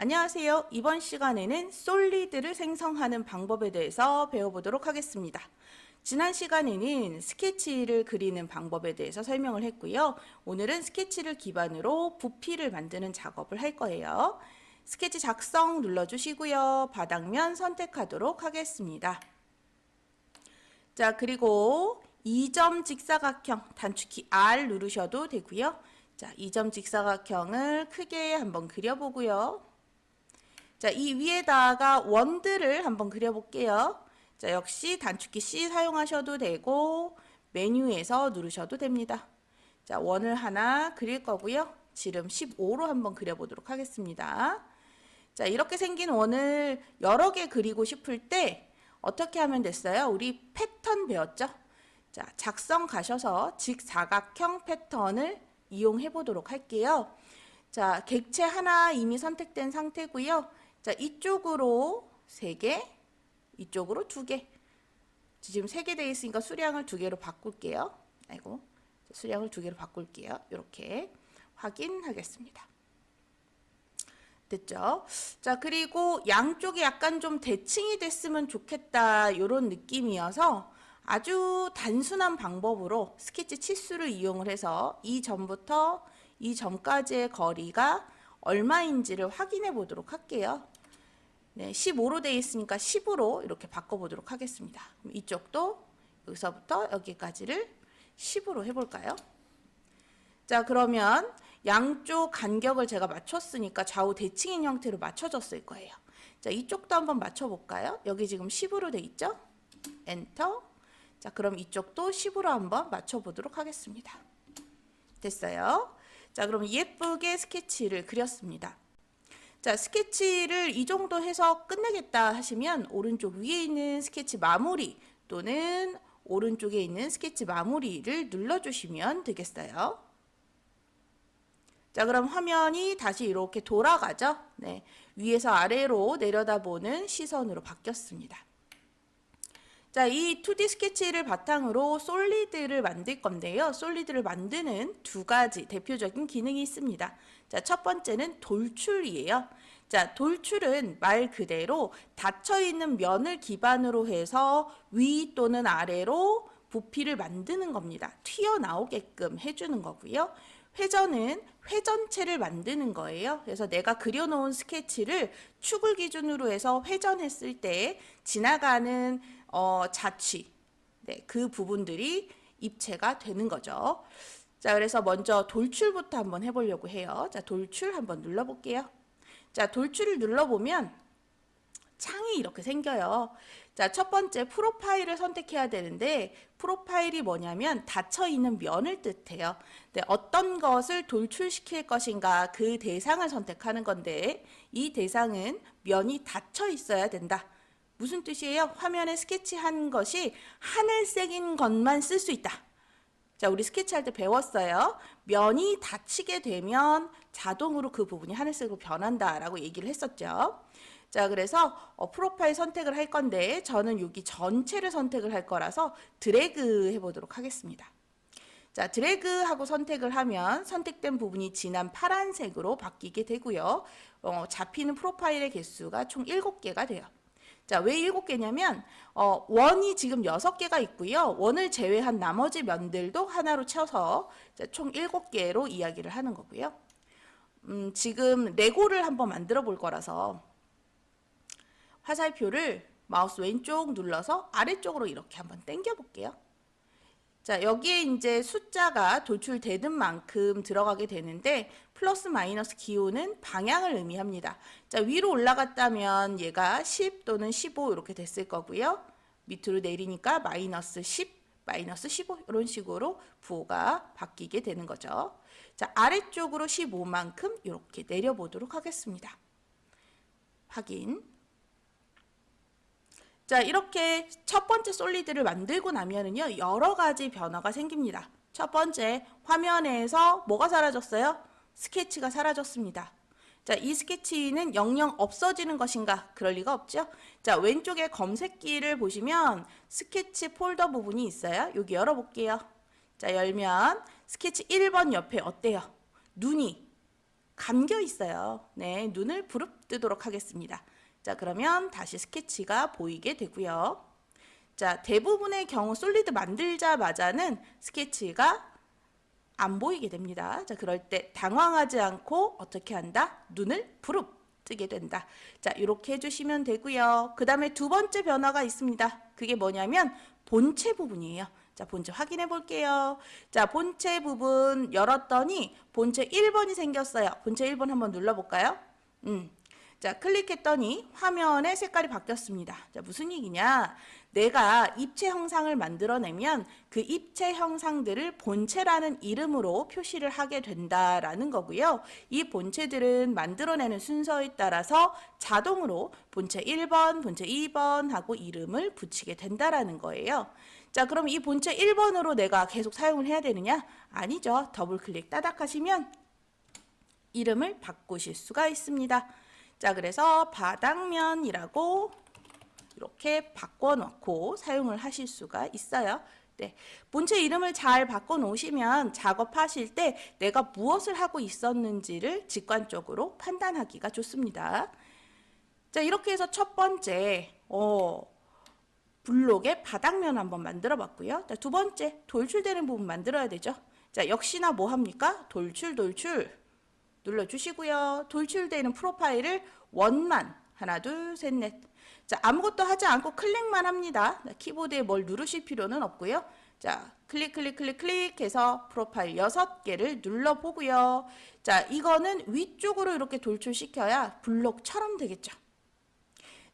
안녕하세요. 이번 시간에는 솔리드를 생성하는 방법에 대해서 배워보도록 하겠습니다. 지난 시간에는 스케치를 그리는 방법에 대해서 설명을 했고요. 오늘은 스케치를 기반으로 부피를 만드는 작업을 할 거예요. 스케치 작성 눌러주시고요. 바닥면 선택하도록 하겠습니다. 자, 그리고 2점 직사각형 단축키 R 누르셔도 되고요. 자, 2점 직사각형을 크게 한번 그려보고요. 자, 이 위에다가 원들을 한번 그려볼게요. 자, 역시 단축키 C 사용하셔도 되고 메뉴에서 누르셔도 됩니다. 자, 원을 하나 그릴 거고요. 지름 15로 한번 그려보도록 하겠습니다. 자, 이렇게 생긴 원을 여러 개 그리고 싶을 때 어떻게 하면 됐어요? 우리 패턴 배웠죠? 자, 작성 가셔서 직사각형 패턴을 이용해 보도록 할게요. 자, 객체 하나 이미 선택된 상태고요. 자, 이쪽으로 3개, 이쪽으로 2개. 지금 3개 되어 있으니까 수량을 2개로 바꿀게요. 아이고, 수량을 2개로 바꿀게요. 이렇게 확인하겠습니다. 됐죠? 자, 그리고 양쪽이 약간 좀 대칭이 됐으면 좋겠다 이런 느낌이어서 아주 단순한 방법으로 스케치 치수를 이용을 해서 이 점부터 이 점까지의 거리가 얼마인지를 확인해 보도록 할게요. 네, 15로 되어 있으니까 10으로 이렇게 바꿔보도록 하겠습니다. 그럼 이쪽도 여기서부터 여기까지를 10으로 해볼까요? 자, 그러면 양쪽 간격을 제가 맞췄으니까 좌우 대칭인 형태로 맞춰졌을 거예요. 자, 이쪽도 한번 맞춰볼까요? 여기 지금 10으로 돼 있죠? 엔터. 자, 그럼 이쪽도 10으로 한번 맞춰보도록 하겠습니다. 됐어요. 자, 그럼 예쁘게 스케치를 그렸습니다. 자, 스케치를 이 정도 해서 끝내겠다 하시면 오른쪽 위에 있는 스케치 마무리 또는 오른쪽에 있는 스케치 마무리를 눌러주시면 되겠어요. 자, 그럼 화면이 다시 이렇게 돌아가죠. 네, 위에서 아래로 내려다보는 시선으로 바뀌었습니다. 자, 이 2D 스케치를 바탕으로 솔리드를 만들 건데요. 솔리드를 만드는 2가지 대표적인 기능이 있습니다. 자, 첫 번째는 돌출이에요. 자, 돌출은 말 그대로 닫혀있는 면을 기반으로 해서 위 또는 아래로 부피를 만드는 겁니다. 튀어나오게끔 해주는 거고요. 회전은 회전체를 만드는 거예요. 그래서 내가 그려놓은 스케치를 축을 기준으로 해서 회전했을 때 지나가는 자취, 네, 그 부분들이 입체가 되는 거죠. 자, 그래서 먼저 돌출부터 한번 해보려고 해요. 자, 돌출 한번 눌러볼게요. 자, 돌출을 눌러보면 창이 이렇게 생겨요. 자, 첫 번째 프로파일을 선택해야 되는데 프로파일이 뭐냐면 닫혀있는 면을 뜻해요. 네, 어떤 것을 돌출시킬 것인가 그 대상을 선택하는 건데 이 대상은 면이 닫혀 있어야 된다. 무슨 뜻이에요? 화면에 스케치한 것이 하늘색인 것만 쓸 수 있다. 자, 우리 스케치할 때 배웠어요. 면이 닫히게 되면 자동으로 그 부분이 하늘색으로 변한다라고 얘기를 했었죠. 자, 그래서 프로파일 선택을 할 건데 저는 여기 전체를 선택을 할 거라서 드래그 해보도록 하겠습니다. 자, 드래그하고 선택을 하면 선택된 부분이 진한 파란색으로 바뀌게 되고요. 잡히는 프로파일의 개수가 총 7개가 돼요. 자, 왜 7개냐면 원이 지금 6개가 있고요. 원을 제외한 나머지 면들도 하나로 쳐서 총 7개로 이야기를 하는 거고요. 지금 레고를 한번 만들어 볼 거라서 화살표를 마우스 왼쪽 눌러서 아래쪽으로 이렇게 한번 당겨 볼게요. 자, 여기에 이제 숫자가 돌출되는 만큼 들어가게 되는데 플러스 마이너스 기호는 방향을 의미합니다. 자, 위로 올라갔다면 얘가 10 또는 15 이렇게 됐을 거고요. 밑으로 내리니까 마이너스 10, 마이너스 15 이런 식으로 부호가 바뀌게 되는 거죠. 자, 아래쪽으로 15만큼 이렇게 내려보도록 하겠습니다. 확인. 자, 이렇게 첫 번째 솔리드를 만들고 나면은요, 여러 가지 변화가 생깁니다. 첫 번째, 화면에서 뭐가 사라졌어요? 스케치가 사라졌습니다. 자, 이 스케치는 영영 없어지는 것인가? 그럴 리가 없죠? 자, 왼쪽에 검색기를 보시면 스케치 폴더 부분이 있어요. 여기 열어볼게요. 자, 열면 스케치 1번 옆에 어때요? 눈이 감겨 있어요. 네, 눈을 부릅뜨도록 하겠습니다. 자, 그러면 다시 스케치가 보이게 되고요. 자, 대부분의 경우 솔리드 만들자마자는 스케치가 안 보이게 됩니다. 자, 그럴 때 당황하지 않고 어떻게 한다? 눈을 부릅뜨게 된다. 자, 이렇게 해주시면 되고요. 그 다음에 두 번째 변화가 있습니다. 그게 뭐냐면 본체 부분이에요. 자, 본체 확인해 볼게요. 자, 본체 부분 열었더니 본체 1번이 생겼어요. 본체 1번 한번 눌러볼까요? 자, 클릭했더니 화면의 색깔이 바뀌었습니다. 자, 무슨 얘기냐? 내가 입체 형상을 만들어내면 그 입체 형상들을 본체라는 이름으로 표시를 하게 된다라는 거고요. 이 본체들은 만들어내는 순서에 따라서 자동으로 본체 1번, 본체 2번 하고 이름을 붙이게 된다라는 거예요. 자, 그럼 이 본체 1번으로 내가 계속 사용을 해야 되느냐? 아니죠. 더블 클릭 따닥 하시면 이름을 바꾸실 수가 있습니다. 자, 그래서 바닥면이라고 이렇게 바꿔놓고 사용을 하실 수가 있어요. 네, 본체 이름을 잘 바꿔놓으시면 작업하실 때 내가 무엇을 하고 있었는지를 직관적으로 판단하기가 좋습니다. 자, 이렇게 해서 첫 번째 블록의 바닥면 한번 만들어 봤고요. 자, 두 번째 돌출되는 부분 만들어야 되죠. 자, 역시나 뭐 합니까? 돌출 눌러주시고요. 돌출되는 프로파일을 원만 하나 둘 셋 넷. 자, 아무것도 하지 않고 클릭만 합니다. 자, 키보드에 뭘 누르실 필요는 없고요. 자, 클릭해서 프로파일 6개를 눌러보고요. 자, 이거는 위쪽으로 이렇게 돌출시켜야 블록처럼 되겠죠.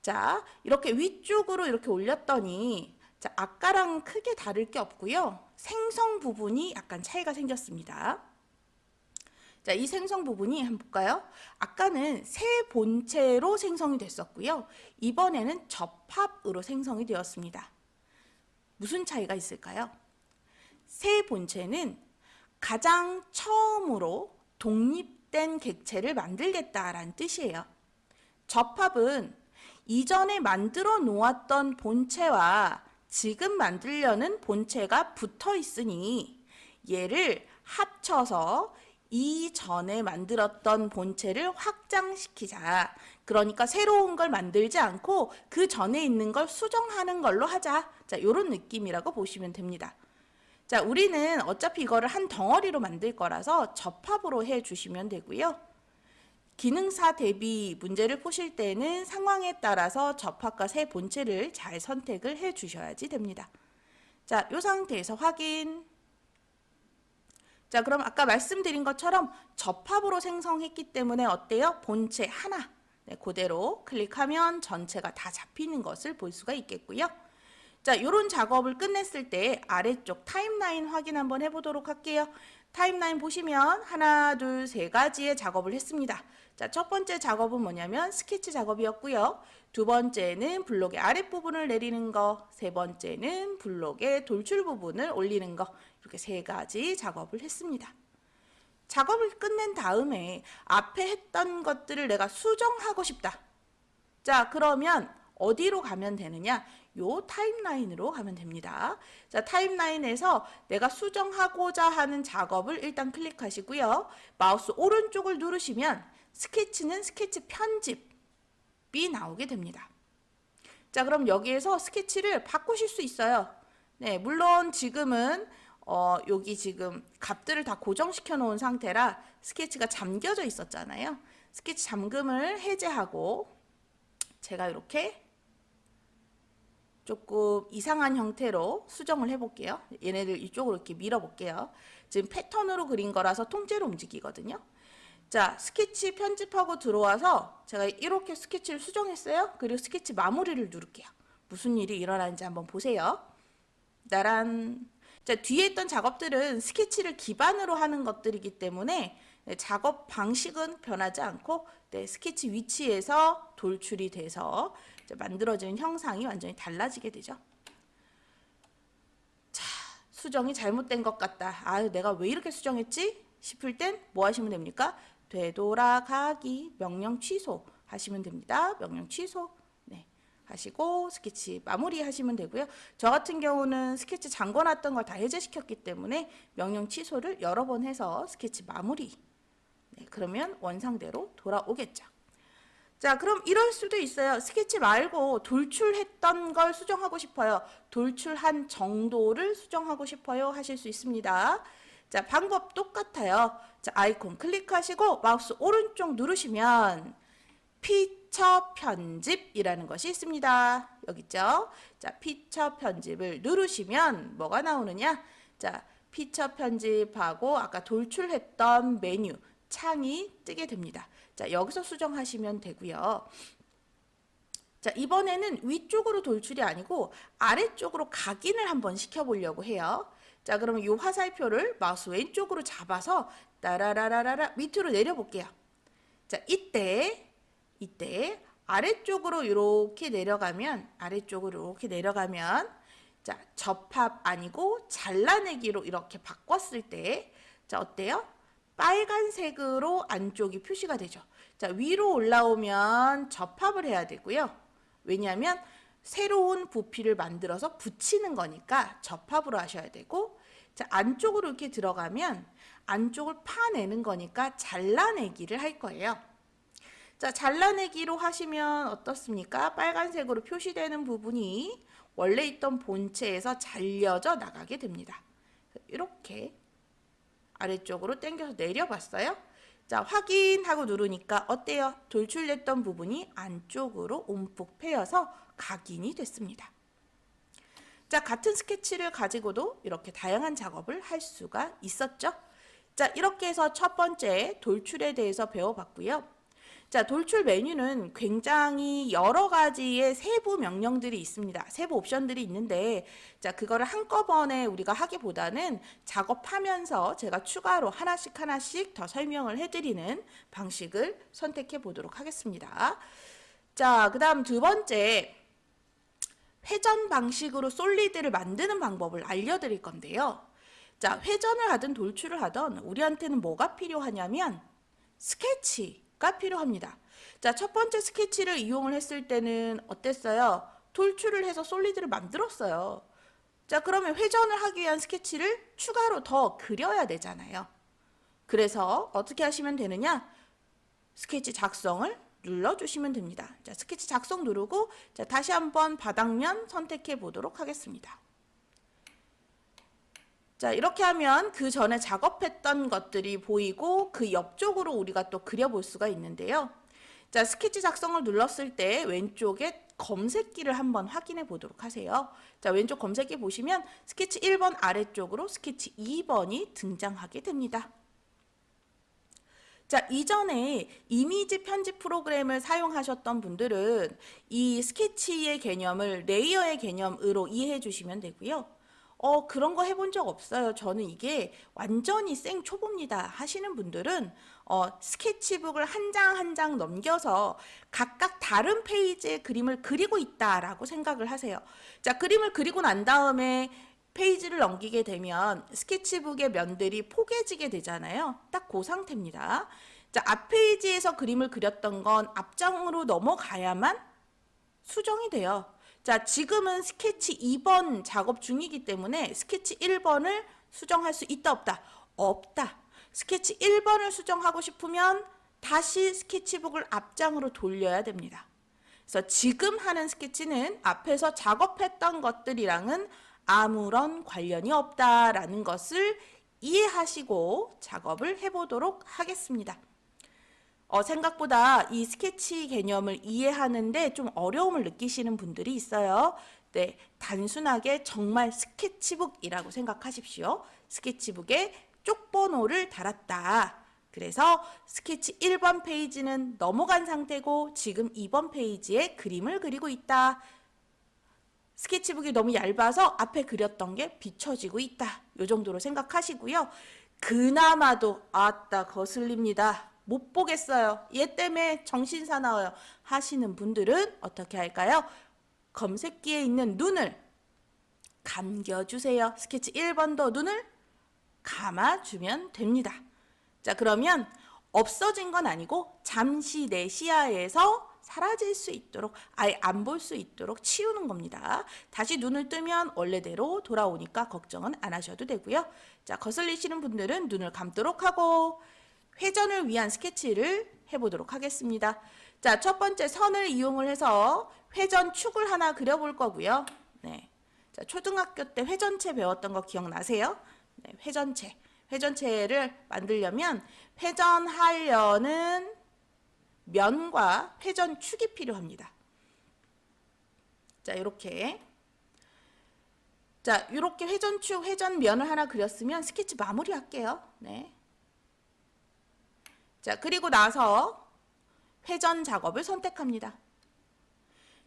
자, 이렇게 위쪽으로 이렇게 올렸더니 자, 아까랑 크게 다를 게 없고요. 생성 부분이 약간 차이가 생겼습니다. 자, 이 생성 부분이 한번 볼까요? 아까는 새 본체로 생성이 됐었고요. 이번에는 접합으로 생성이 되었습니다. 무슨 차이가 있을까요? 새 본체는 가장 처음으로 독립된 객체를 만들겠다라는 뜻이에요. 접합은 이전에 만들어 놓았던 본체와 지금 만들려는 본체가 붙어 있으니 얘를 합쳐서 이전에 만들었던 본체를 확장시키자. 그러니까 새로운 걸 만들지 않고 그 전에 있는 걸 수정하는 걸로 하자. 자, 이런 느낌이라고 보시면 됩니다. 자, 우리는 어차피 이거를 한 덩어리로 만들 거라서 접합으로 해주시면 되고요. 기능사 대비 문제를 푸실 때는 상황에 따라서 접합과 새 본체를 잘 선택을 해 주셔야지 됩니다. 자, 이 상태에서 확인. 자, 그럼 아까 말씀드린 것처럼 접합으로 생성했기 때문에 어때요? 본체 하나. 네, 그대로 클릭하면 전체가 다 잡히는 것을 볼 수가 있겠고요. 자, 이런 작업을 끝냈을 때 아래쪽 타임라인 확인 한번 해보도록 할게요. 타임라인 보시면 하나, 둘, 세 가지의 작업을 했습니다. 자, 첫 번째 작업은 뭐냐면 스케치 작업이었고요. 두 번째는 블록의 아랫부분을 내리는 거, 세 번째는 블록의 돌출 부분을 올리는 거, 이렇게 세 가지 작업을 했습니다. 작업을 끝낸 다음에 앞에 했던 것들을 내가 수정하고 싶다. 자, 그러면 어디로 가면 되느냐? 요 타임라인으로 가면 됩니다. 자, 타임라인에서 내가 수정하고자 하는 작업을 일단 클릭하시고요. 마우스 오른쪽을 누르시면 스케치는 스케치 편집이 나오게 됩니다. 자, 그럼 여기에서 스케치를 바꾸실 수 있어요. 네, 물론 지금은 여기 지금 값들을 다 고정시켜 놓은 상태라 스케치가 잠겨져 있었잖아요. 스케치 잠금을 해제하고 제가 이렇게 조금 이상한 형태로 수정을 해볼게요. 얘네들 이쪽으로 이렇게 밀어볼게요. 지금 패턴으로 그린 거라서 통째로 움직이거든요. 자, 스케치 편집하고 들어와서 제가 이렇게 스케치를 수정했어요. 그리고 스케치 마무리를 누를게요. 무슨 일이 일어나는지 한번 보세요. 따란. 자, 뒤에 있던 작업들은 스케치를 기반으로 하는 것들이기 때문에 작업 방식은 변하지 않고 스케치 위치에서 돌출이 돼서 만들어지는 형상이 완전히 달라지게 되죠. 자, 수정이 잘못된 것 같다. 아, 내가 왜 이렇게 수정했지? 싶을 땐 뭐 하시면 됩니까? 되돌아가기, 명령 취소 하시면 됩니다. 명령 취소. 네, 하시고 스케치 마무리 하시면 되고요. 저 같은 경우는 스케치 잠궈놨던 걸 다 해제시켰기 때문에 명령 취소를 여러 번 해서 스케치 마무리 네, 그러면 원상대로 돌아오겠죠. 자, 그럼 이럴 수도 있어요. 스케치 말고 돌출했던 걸 수정하고 싶어요. 돌출한 정도를 수정하고 싶어요. 하실 수 있습니다. 자, 방법 똑같아요. 자, 아이콘 클릭하시고 마우스 오른쪽 누르시면 피처 편집이라는 것이 있습니다. 여기 있죠? 자, 피처 편집을 누르시면 뭐가 나오느냐? 자, 피처 편집하고 아까 돌출했던 메뉴 창이 뜨게 됩니다. 자, 여기서 수정하시면 되고요. 자, 이번에는 위쪽으로 돌출이 아니고 아래쪽으로 각인을 한번 시켜보려고 해요. 자, 그러면 이 화살표를 마우스 왼쪽으로 잡아서 따라라라라 밑으로 내려볼게요. 자, 이때 아래쪽으로 이렇게 내려가면 자, 접합 아니고 잘라내기로 이렇게 바꿨을 때 자, 어때요? 빨간색으로 안쪽이 표시가 되죠. 자, 위로 올라오면 접합을 해야 되고요. 왜냐하면 새로운 부피를 만들어서 붙이는 거니까 접합으로 하셔야 되고, 자, 안쪽으로 이렇게 들어가면 안쪽을 파내는 거니까 잘라내기를 할 거예요. 자, 잘라내기로 하시면 어떻습니까? 빨간색으로 표시되는 부분이 원래 있던 본체에서 잘려져 나가게 됩니다. 이렇게 아래쪽으로 당겨서 내려봤어요. 자, 확인하고 누르니까 어때요? 돌출됐던 부분이 안쪽으로 움푹 패여서 각인이 됐습니다. 자, 같은 스케치를 가지고도 이렇게 다양한 작업을 할 수가 있었죠. 자, 이렇게 해서 첫 번째 돌출에 대해서 배워봤고요. 자, 돌출 메뉴는 굉장히 여러 가지의 세부 명령들이 있습니다. 세부 옵션들이 있는데, 자, 그거를 한꺼번에 우리가 하기보다는 작업하면서 제가 추가로 하나씩 더 설명을 해드리는 방식을 선택해 보도록 하겠습니다. 자, 그 다음 두 번째, 회전 방식으로 솔리드를 만드는 방법을 알려드릴 건데요. 자, 회전을 하든 돌출을 하든 우리한테는 뭐가 필요하냐면 스케치가 필요합니다. 자, 첫 번째 스케치를 이용을 했을 때는 어땠어요? 돌출을 해서 솔리드를 만들었어요. 자, 그러면 회전을 하기 위한 스케치를 추가로 더 그려야 되잖아요. 그래서 어떻게 하시면 되느냐? 스케치 작성을 눌러주시면 됩니다. 자, 스케치 작성 누르고 자, 다시 한번 바닥면 선택해 보도록 하겠습니다. 자, 이렇게 하면 그 전에 작업했던 것들이 보이고 그 옆쪽으로 우리가 또 그려볼 수가 있는데요. 자, 스케치 작성을 눌렀을 때 왼쪽에 검색기를 한번 확인해 보도록 하세요. 자, 왼쪽 검색기 보시면 스케치 1번 아래쪽으로 스케치 2번이 등장하게 됩니다. 자, 이전에 이미지 편집 프로그램을 사용하셨던 분들은 이 스케치의 개념을 레이어의 개념으로 이해해 주시면 되고요. 그런 거 해본 적 없어요. 저는 이게 완전히 생초보입니다 하시는 분들은 스케치북을 한 장 한 장 넘겨서 각각 다른 페이지의 그림을 그리고 있다라고 생각을 하세요. 자, 그림을 그리고 난 다음에 페이지를 넘기게 되면 스케치북의 면들이 포개지게 되잖아요. 딱 그 상태입니다. 자, 앞 페이지에서 그림을 그렸던 건 앞장으로 넘어가야만 수정이 돼요. 자, 지금은 스케치 2번 작업 중이기 때문에 스케치 1번을 수정할 수 있다 없다? 없다. 스케치 1번을 수정하고 싶으면 다시 스케치북을 앞장으로 돌려야 됩니다. 그래서 지금 하는 스케치는 앞에서 작업했던 것들이랑은 아무런 관련이 없다라는 것을 이해하시고 작업을 해보도록 하겠습니다. 생각보다 이 스케치 개념을 이해하는데 좀 어려움을 느끼시는 분들이 있어요. 네, 단순하게 정말 스케치북이라고 생각하십시오. 스케치북에 쪽번호를 달았다. 그래서 스케치 1번 페이지는 넘어간 상태고 지금 2번 페이지에 그림을 그리고 있다. 스케치북이 너무 얇아서 앞에 그렸던 게 비춰지고 있다. 이 정도로 생각하시고요. 그나마도 아따 거슬립니다. 못 보겠어요. 얘 때문에 정신 사나워요. 하시는 분들은 어떻게 할까요? 검색기에 있는 눈을 감겨주세요. 스케치 1번도 눈을 감아주면 됩니다. 자, 그러면 없어진 건 아니고 잠시 내 시야에서 사라질 수 있도록 아예 안 볼 수 있도록 치우는 겁니다. 다시 눈을 뜨면 원래대로 돌아오니까 걱정은 안 하셔도 되고요. 자, 거슬리시는 분들은 눈을 감도록 하고 회전을 위한 스케치를 해보도록 하겠습니다. 자, 첫 번째 선을 이용을 해서 회전축을 하나 그려볼 거고요. 네. 자, 초등학교 때 회전체 배웠던 거 기억나세요? 네, 회전체. 회전체를 만들려면 회전하려는 면과 회전축이 필요합니다. 자, 이렇게. 자, 이렇게 회전축, 회전면을 하나 그렸으면 스케치 마무리할게요. 네. 자, 그리고 나서 회전 작업을 선택합니다.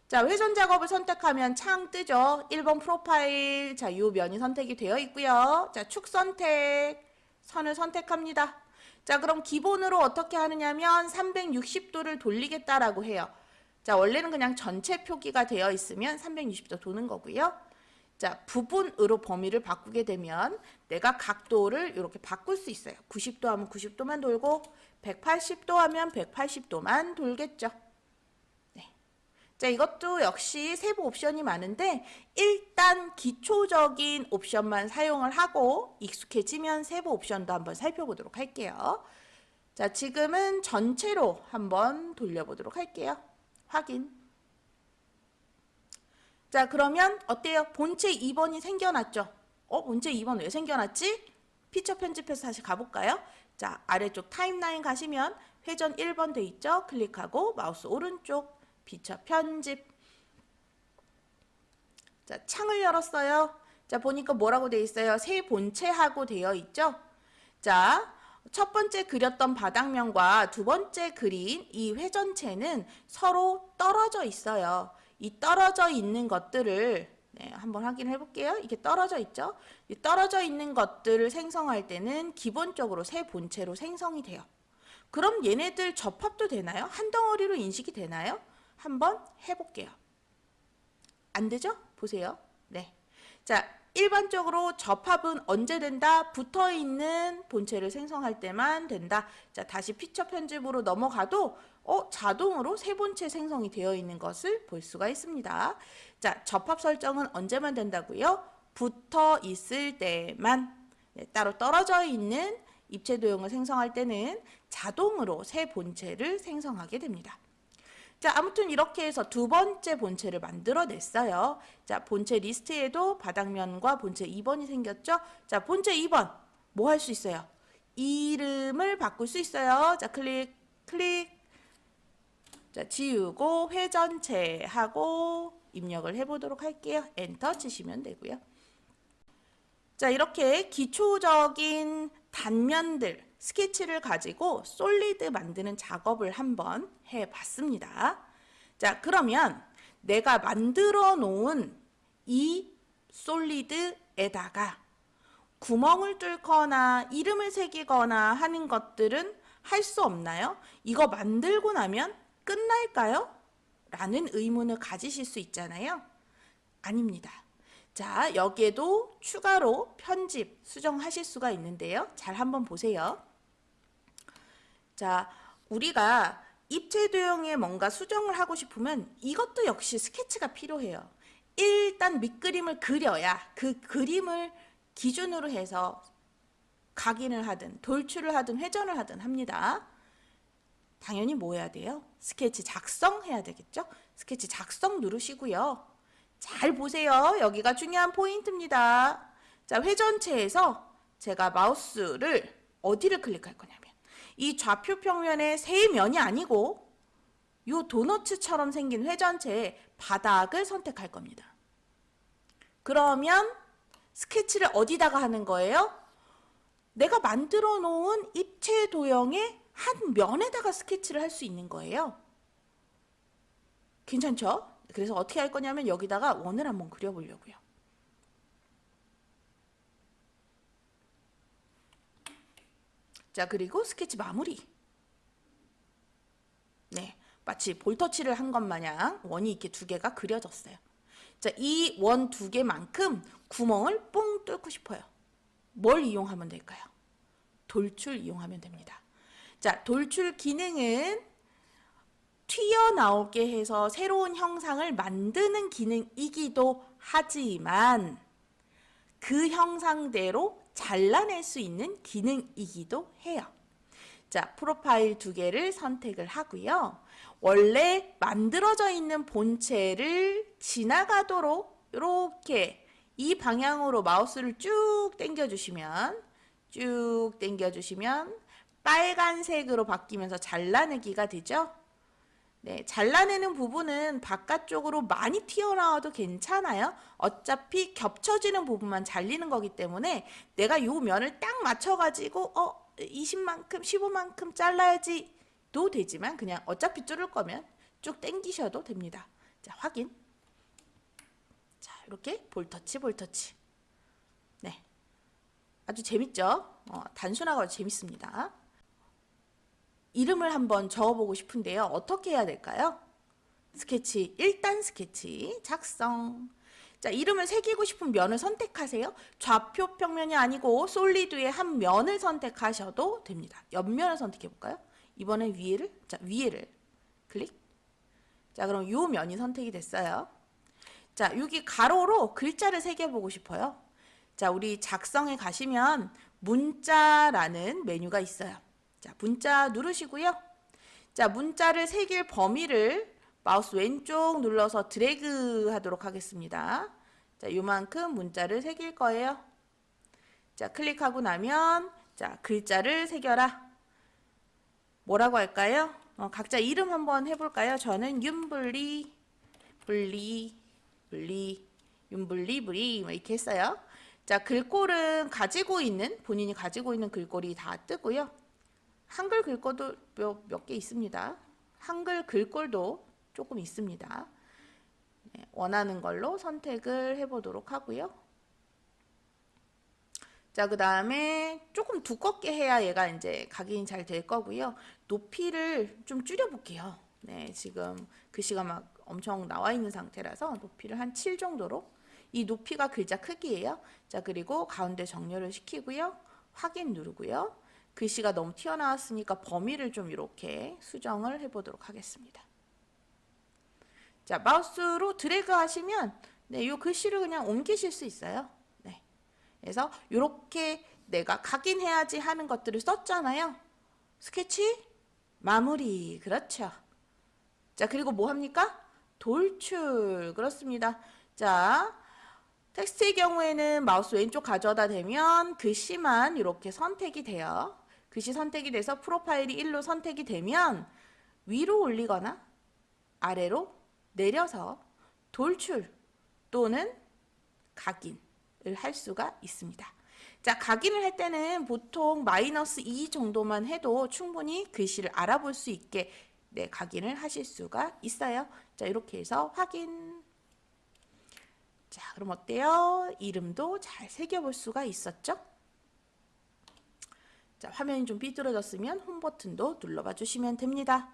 자, 회전 작업을 선택하면 창 뜨죠. 1번 프로파일. 자, 이 면이 선택이 되어 있고요. 자, 축 선택. 선을 선택합니다. 자, 그럼 기본으로 어떻게 하느냐면 360도를 돌리겠다라고 해요. 자, 원래는 그냥 전체 표기가 되어 있으면 360도 도는 거고요. 자, 부분으로 범위를 바꾸게 되면 내가 각도를 이렇게 바꿀 수 있어요. 90도 하면 90도만 돌고 180도 하면 180도만 돌겠죠. 네. 자, 이것도 역시 세부 옵션이 많은데 일단 기초적인 옵션만 사용을 하고 익숙해지면 세부 옵션도 한번 살펴보도록 할게요. 자, 지금은 전체로 한번 돌려보도록 할게요. 확인. 자, 그러면 어때요? 본체 2번이 생겨났죠? 본체 2번 왜 생겨났지? 피처 편집해서 다시 가볼까요? 자, 아래쪽 타임라인 가시면 회전 1번 돼 있죠? 클릭하고 마우스 오른쪽 피처 편집. 자, 창을 열었어요. 자, 보니까 뭐라고 돼 있어요? 새 본체하고 되어 있죠? 자, 첫 번째 그렸던 바닥면과 두 번째 그린 이 회전체는 서로 떨어져 있어요. 이 떨어져 있는 것들을 한번 확인해 볼게요. 이게 떨어져 있죠? 이 떨어져 있는 것들을 생성할 때는 기본적으로 새 본체로 생성이 돼요. 그럼 얘네들 접합도 되나요? 한 덩어리로 인식이 되나요? 한번 해볼게요. 안 되죠? 보세요. 네. 자, 일반적으로 접합은 언제 된다? 붙어있는 본체를 생성할 때만 된다. 자, 다시 피처 편집으로 넘어가도 자동으로 새 본체 생성이 되어 있는 것을 볼 수가 있습니다. 자, 접합 설정은 언제만 된다고요? 붙어 있을 때만. 네, 따로 떨어져 있는 입체 도형을 생성할 때는 자동으로 새 본체를 생성하게 됩니다. 자, 아무튼 이렇게 해서 두 번째 본체를 만들어냈어요. 자, 본체 리스트에도 바닥면과 본체 2번이 생겼죠? 자, 본체 2번 뭐 할 수 있어요? 이름을 바꿀 수 있어요. 자, 클릭. 자, 지우고 회전체 하고 입력을 해보도록 할게요. 엔터 치시면 되고요. 자, 이렇게 기초적인 단면들, 스케치를 가지고 솔리드 만드는 작업을 한번 해봤습니다. 자, 그러면 내가 만들어 놓은 이 솔리드에다가 구멍을 뚫거나 이름을 새기거나 하는 것들은 할 수 없나요? 이거 만들고 나면 끝날까요? 라는 의문을 가지실 수 있잖아요. 아닙니다. 자, 여기에도 추가로 편집, 수정하실 수가 있는데요. 잘 한번 보세요. 자, 우리가 입체 도형에 뭔가 수정을 하고 싶으면 이것도 역시 스케치가 필요해요. 일단 밑그림을 그려야 그 그림을 기준으로 해서 각인을 하든 돌출을 하든 회전을 하든 합니다. 당연히 뭐 해야 돼요? 스케치 작성해야 되겠죠? 스케치 작성 누르시고요. 잘 보세요. 여기가 중요한 포인트입니다. 자, 회전체에서 제가 마우스를 어디를 클릭할 거냐면 이 좌표 평면의 세 면이 아니고 이 도너츠처럼 생긴 회전체의 바닥을 선택할 겁니다. 그러면 스케치를 어디다가 하는 거예요? 내가 만들어 놓은 입체 도형의 한 면에다가 스케치를 할 수 있는 거예요. 괜찮죠? 그래서 어떻게 할 거냐면 여기다가 원을 한번 그려보려고요. 자, 그리고 스케치 마무리. 네, 마치 볼터치를 한 것 마냥 원이 이렇게 두 개가 그려졌어요. 자, 이 원 두 개만큼 구멍을 뽕 뚫고 싶어요. 뭘 이용하면 될까요? 돌출 이용하면 됩니다. 자, 돌출 기능은 튀어나오게 해서 새로운 형상을 만드는 기능이기도 하지만 그 형상대로 잘라낼 수 있는 기능이기도 해요. 자, 프로파일 두 개를 선택을 하고요. 원래 만들어져 있는 본체를 지나가도록 이렇게 이 방향으로 마우스를 쭉 당겨주시면 빨간색으로 바뀌면서 잘라내기가 되죠. 네, 잘라내는 부분은 바깥쪽으로 많이 튀어나와도 괜찮아요. 어차피 겹쳐지는 부분만 잘리는 거기 때문에 내가 요 면을 딱 맞춰가지고 20만큼, 15만큼 잘라야지도 되지만 그냥 어차피 뚫을 거면 쭉 당기셔도 됩니다. 자, 확인. 자, 이렇게 볼터치. 네, 아주 재밌죠? 단순하고 재밌습니다. 이름을 한번 적어보고 싶은데요. 어떻게 해야 될까요? 스케치, 1단 스케치 작성. 자, 이름을 새기고 싶은 면을 선택하세요. 좌표 평면이 아니고 솔리드의 한 면을 선택하셔도 됩니다. 옆면을 선택해 볼까요? 이번엔 위에를, 자, 위에를 클릭. 자, 그럼 요 면이 선택이 됐어요. 자, 여기 가로로 글자를 새겨보고 싶어요. 자, 우리 작성에 가시면 문자라는 메뉴가 있어요. 자, 문자 누르시고요. 자, 문자를 새길 범위를 마우스 왼쪽 눌러서 드래그 하도록 하겠습니다. 자, 요만큼 문자를 새길 거예요. 자, 클릭하고 나면 자, 글자를 새겨라. 뭐라고 할까요? 각자 이름 한번 해볼까요? 저는 윤블리, 블리, 윤블리, 브리 이렇게 했어요. 자, 글꼴은 본인이 가지고 있는 글꼴이 다 뜨고요. 한글 글꼴도 몇 개 있습니다. 한글 글꼴도 조금 있습니다. 네, 원하는 걸로 선택을 해보도록 하고요. 자, 그 다음에 조금 두껍게 해야 얘가 이제 각인이 잘 될 거고요. 높이를 좀 줄여볼게요. 네, 지금 글씨가 막 엄청 나와 있는 상태라서 높이를 한 7 정도로. 이 높이가 글자 크기예요. 자, 그리고 가운데 정렬을 시키고요. 확인 누르고요. 글씨가 너무 튀어나왔으니까 범위를 좀 이렇게 수정을 해보도록 하겠습니다. 자, 마우스로 드래그 하시면 네, 이 글씨를 그냥 옮기실 수 있어요. 네. 그래서 이렇게 내가 각인해야지 하는 것들을 썼잖아요. 스케치, 마무리. 그렇죠. 자, 그리고 뭐 합니까? 돌출. 그렇습니다. 자, 텍스트의 경우에는 마우스 왼쪽 가져다 대면 글씨만 이렇게 선택이 돼요. 글씨 선택이 돼서 프로파일이 1로 선택이 되면 위로 올리거나 아래로 내려서 돌출 또는 각인을 할 수가 있습니다. 자, 각인을 할 때는 보통 -2 정도만 해도 충분히 글씨를 알아볼 수 있게 네, 각인을 하실 수가 있어요. 자, 이렇게 해서 확인. 자, 그럼 어때요? 이름도 잘 새겨볼 수가 있었죠? 자, 화면이 좀 삐뚤어졌으면 홈 버튼도 눌러봐 주시면 됩니다.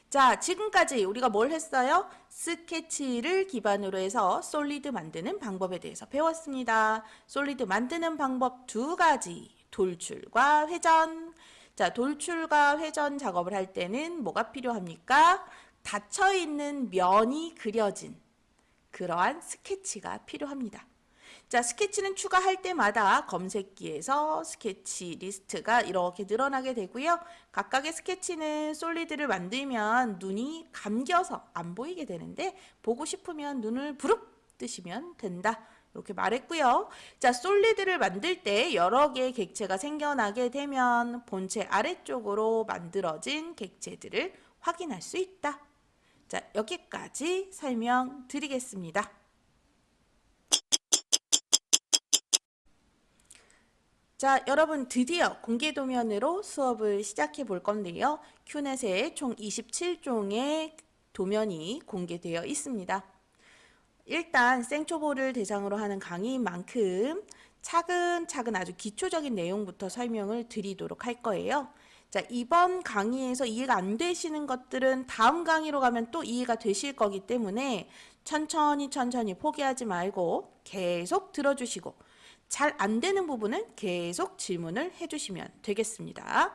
자, 지금까지 우리가 뭘 했어요? 스케치를 기반으로 해서 솔리드 만드는 방법에 대해서 배웠습니다. 솔리드 만드는 방법 2가지, 돌출과 회전. 자, 돌출과 회전 작업을 할 때는 뭐가 필요합니까? 닫혀있는 면이 그려진 그러한 스케치가 필요합니다. 자, 스케치는 추가할 때마다 검색기에서 스케치 리스트가 이렇게 늘어나게 되고요. 각각의 스케치는 솔리드를 만들면 눈이 감겨서 안 보이게 되는데 보고 싶으면 눈을 부릅 뜨시면 된다. 이렇게 말했고요. 자, 솔리드를 만들 때 여러 개의 객체가 생겨나게 되면 본체 아래쪽으로 만들어진 객체들을 확인할 수 있다. 자, 여기까지 설명드리겠습니다. 자, 여러분 드디어 공개 도면으로 수업을 시작해 볼 건데요. 큐넷에 총 27종의 도면이 공개되어 있습니다. 일단 생초보를 대상으로 하는 강의인 만큼 차근차근 아주 기초적인 내용부터 설명을 드리도록 할 거예요. 자, 이번 강의에서 이해가 안 되시는 것들은 다음 강의로 가면 또 이해가 되실 거기 때문에 천천히 포기하지 말고 계속 들어주시고 잘 안 되는 부분은 계속 질문을 해주시면 되겠습니다.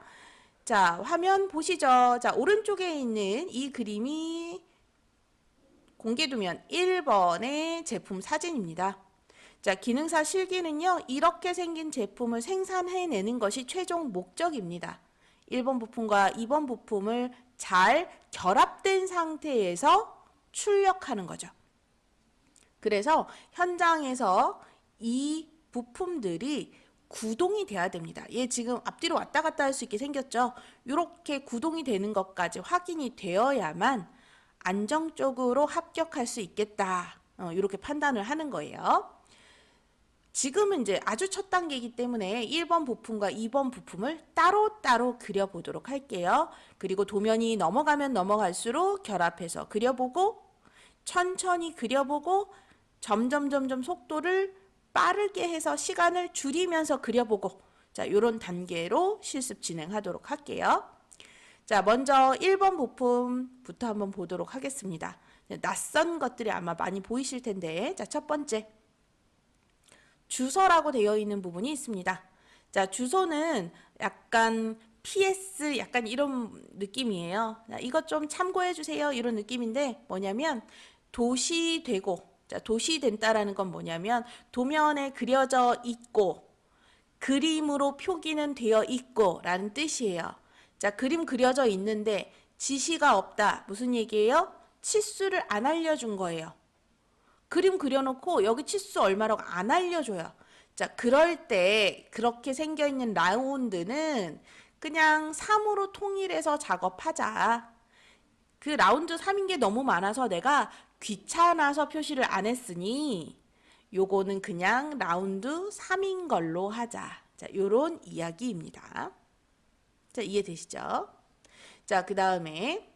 자, 화면 보시죠. 자, 오른쪽에 있는 이 그림이 공개도면 1번의 제품 사진입니다. 자, 기능사 실기는요, 이렇게 생긴 제품을 생산해내는 것이 최종 목적입니다. 1번 부품과 2번 부품을 잘 결합된 상태에서 출력하는 거죠. 그래서 현장에서 이 부품들이 구동이 돼야 됩니다. 얘 지금 앞뒤로 왔다 갔다 할 수 있게 생겼죠. 이렇게 구동이 되는 것까지 확인이 되어야만 안정적으로 합격할 수 있겠다. 이렇게 판단을 하는 거예요. 지금은 이제 아주 첫 단계이기 때문에 1번 부품과 2번 부품을 따로따로 그려보도록 할게요. 그리고 도면이 넘어가면 넘어갈수록 결합해서 그려보고 천천히 그려보고 점점 속도를 빠르게 해서 시간을 줄이면서 그려보고 자, 요런 단계로 실습 진행하도록 할게요. 자, 먼저 1번 부품부터 한번 보도록 하겠습니다. 낯선 것들이 아마 많이 보이실 텐데 자, 첫 번째 주소라고 되어 있는 부분이 있습니다. 자, 주소는 약간 PS 약간 이런 느낌이에요. 자, 이것 좀 참고해 주세요. 이런 느낌인데 뭐냐면 도시되고 자, 도시된다라는 건 뭐냐면 도면에 그려져 있고 그림으로 표기는 되어 있고 라는 뜻이에요. 자, 그림 그려져 있는데 지시가 없다. 무슨 얘기예요? 치수를 안 알려준 거예요. 그림 그려놓고 여기 치수 얼마라고 안 알려줘요. 자, 그럴 때 그렇게 생겨있는 라운드는 그냥 3으로 통일해서 작업하자. 그 라운드 3인 게 너무 많아서 내가 귀찮아서 표시를 안 했으니 요거는 그냥 라운드 3인 걸로 하자. 자, 요런 이야기입니다. 자, 이해되시죠? 자, 그 다음에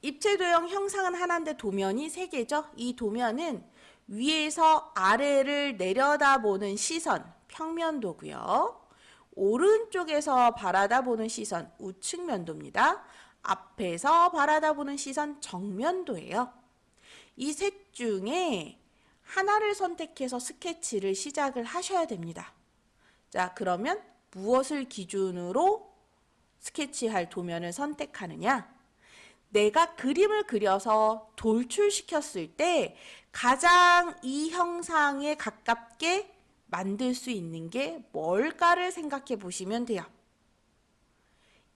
입체도형 형상은 하나인데 도면이 3개죠. 이 도면은 위에서 아래를 내려다보는 시선, 평면도고요. 오른쪽에서 바라다보는 시선, 우측면도입니다. 앞에서 바라다보는 시선, 정면도예요. 이 셋 중에 하나를 선택해서 스케치를 시작을 하셔야 됩니다. 자, 그러면 무엇을 기준으로 스케치할 도면을 선택하느냐? 내가 그림을 그려서 돌출시켰을 때 가장 이 형상에 가깝게 만들 수 있는 게 뭘까를 생각해 보시면 돼요.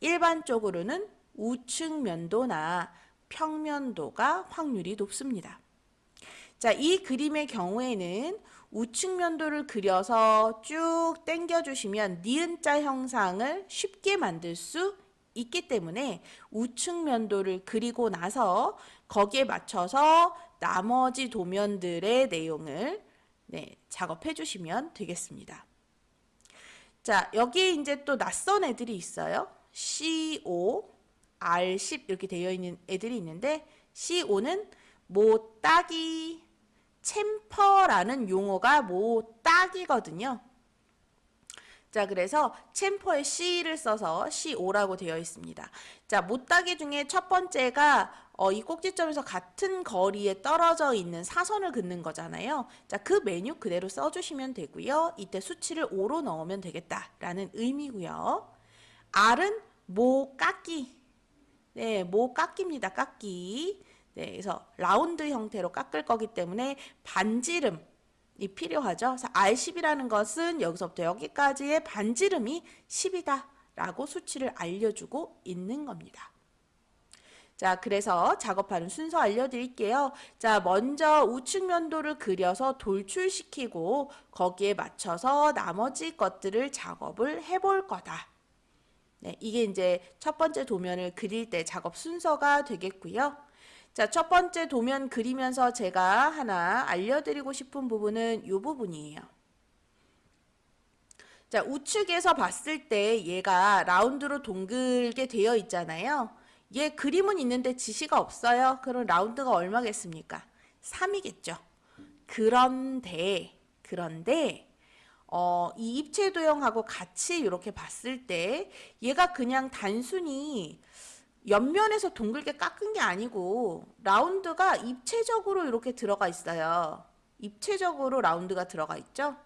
일반적으로는 우측면도나 평면도가 확률이 높습니다. 자, 이 그림의 경우에는 우측면도를 그려서 쭉 당겨주시면 니은자 형상을 쉽게 만들 수 있기 때문에 우측면도를 그리고 나서 거기에 맞춰서 나머지 도면들의 내용을 작업해 주시면 되겠습니다. 자, 여기에 이제 또 낯선 애들이 있어요. CO, R10 이렇게 되어 있는 애들이 있는데 CO는 모따기, 챔퍼라는 용어가 모따기거든요. 자, 그래서 챔퍼에 C를 써서 CO라고 되어 있습니다. 자, 모따기 중에 첫 번째가 이 꼭지점에서 같은 거리에 떨어져 있는 사선을 긋는 거잖아요. 자, 그 메뉴 그대로 써주시면 되고요. 이때 수치를 5로 넣으면 되겠다라는 의미고요. R은 모 깎기. 네, 모 깎기입니다. 깎기. 네, 그래서 라운드 형태로 깎을 거기 때문에 반지름이 필요하죠. 그래서 R10이라는 것은 여기서부터 여기까지의 반지름이 10이다 라고 수치를 알려주고 있는 겁니다. 자, 그래서 작업하는 순서 알려드릴게요. 자, 먼저 우측면도를 그려서 돌출시키고 거기에 맞춰서 나머지 것들을 작업을 해볼 거다. 네, 이게 이제 첫 번째 도면을 그릴 때 작업 순서가 되겠고요. 자, 첫 번째 도면 그리면서 제가 하나 알려드리고 싶은 부분은 이 부분이에요. 자, 우측에서 봤을 때 얘가 라운드로 동글게 되어 있잖아요. 얘 그림은 있는데 지시가 없어요. 그럼 라운드가 얼마겠습니까? 3이겠죠. 그런데 이 입체도형하고 같이 이렇게 봤을 때 얘가 그냥 단순히 옆면에서 동글게 깎은 게 아니고 라운드가 입체적으로 이렇게 들어가 있어요. 입체적으로 라운드가 들어가 있죠.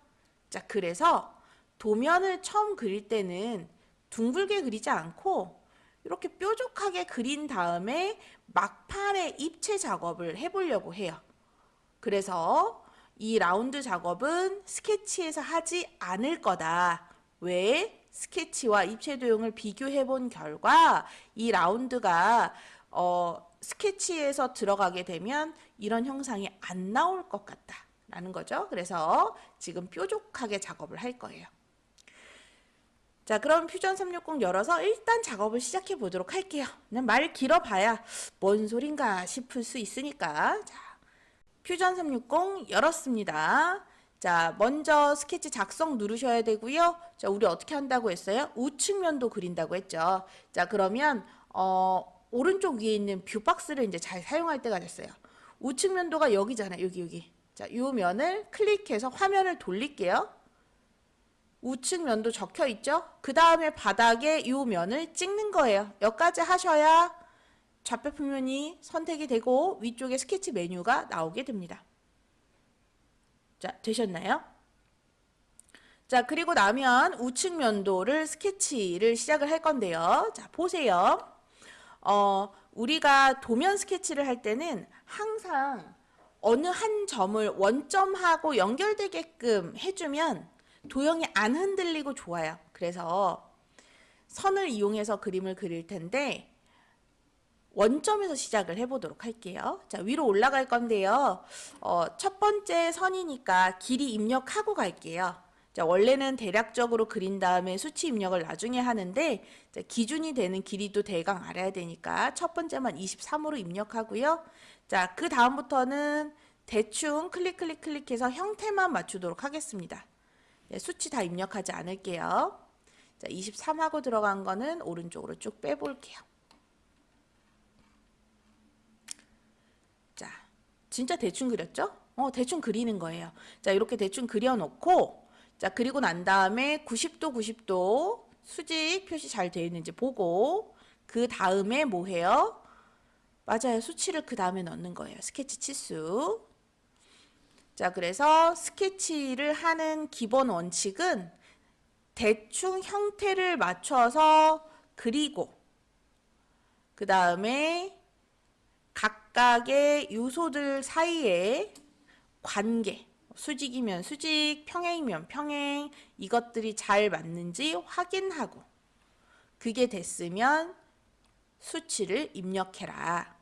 자, 그래서 도면을 처음 그릴 때는 둥글게 그리지 않고 이렇게 뾰족하게 그린 다음에 막판에 입체 작업을 해보려고 해요. 그래서 이 라운드 작업은 스케치에서 하지 않을 거다. 왜? 스케치와 입체 도형을 비교해 본 결과 이 라운드가 스케치에서 들어가게 되면 이런 형상이 안 나올 것 같다라는 거죠. 그래서 지금 뾰족하게 작업을 할 거예요. 자, 그럼 퓨전 360 열어서 일단 작업을 시작해 보도록 할게요. 그냥 말 길어봐야 뭔 소린가 싶을 수 있으니까. 자, 퓨전 360 열었습니다. 자, 먼저 스케치 작성 누르셔야 되고요. 자, 우리 어떻게 한다고 했어요? 우측면도 그린다고 했죠. 자, 그러면 오른쪽 위에 있는 뷰 박스를 이제 잘 사용할 때가 됐어요. 우측면도가 여기잖아요. 여기. 자, 이 면을 클릭해서 화면을 돌릴게요. 우측 면도 적혀 있죠? 그 다음에 바닥에 이 면을 찍는 거예요. 여기까지 하셔야 좌표 표면이 선택이 되고 위쪽에 스케치 메뉴가 나오게 됩니다. 자, 되셨나요? 자, 그리고 나면 우측 면도를 스케치를 시작을 할 건데요. 자, 보세요. 우리가 도면 스케치를 할 때는 항상 어느 한 점을 원점하고 연결되게끔 해주면 도형이 안 흔들리고 좋아요. 그래서 선을 이용해서 그림을 그릴 텐데 원점에서 시작을 해보도록 할게요. 자, 위로 올라갈 건데요. 첫 번째 선이니까 길이 입력하고 갈게요. 자, 원래는 대략적으로 그린 다음에 수치 입력을 나중에 하는데 자, 기준이 되는 길이도 대강 알아야 되니까 첫 번째만 23으로 입력하고요. 자, 그 다음부터는 대충 클릭해서 형태만 맞추도록 하겠습니다. 네, 수치 다 입력하지 않을게요. 자, 23하고 들어간 거는 오른쪽으로 쭉 빼볼게요. 자, 진짜 대충 그렸죠? 대충 그리는 거예요. 자, 이렇게 대충 그려놓고 자, 그리고 난 다음에 90도 수직 표시 잘 되어 있는지 보고 그 다음에 뭐 해요? 맞아요. 수치를 그 다음에 넣는 거예요. 스케치 치수. 자, 그래서 스케치를 하는 기본 원칙은 대충 형태를 맞춰서 그리고 그 다음에 각각의 요소들 사이에 관계, 수직이면 수직, 평행이면 평행, 이것들이 잘 맞는지 확인하고 그게 됐으면 수치를 입력해라.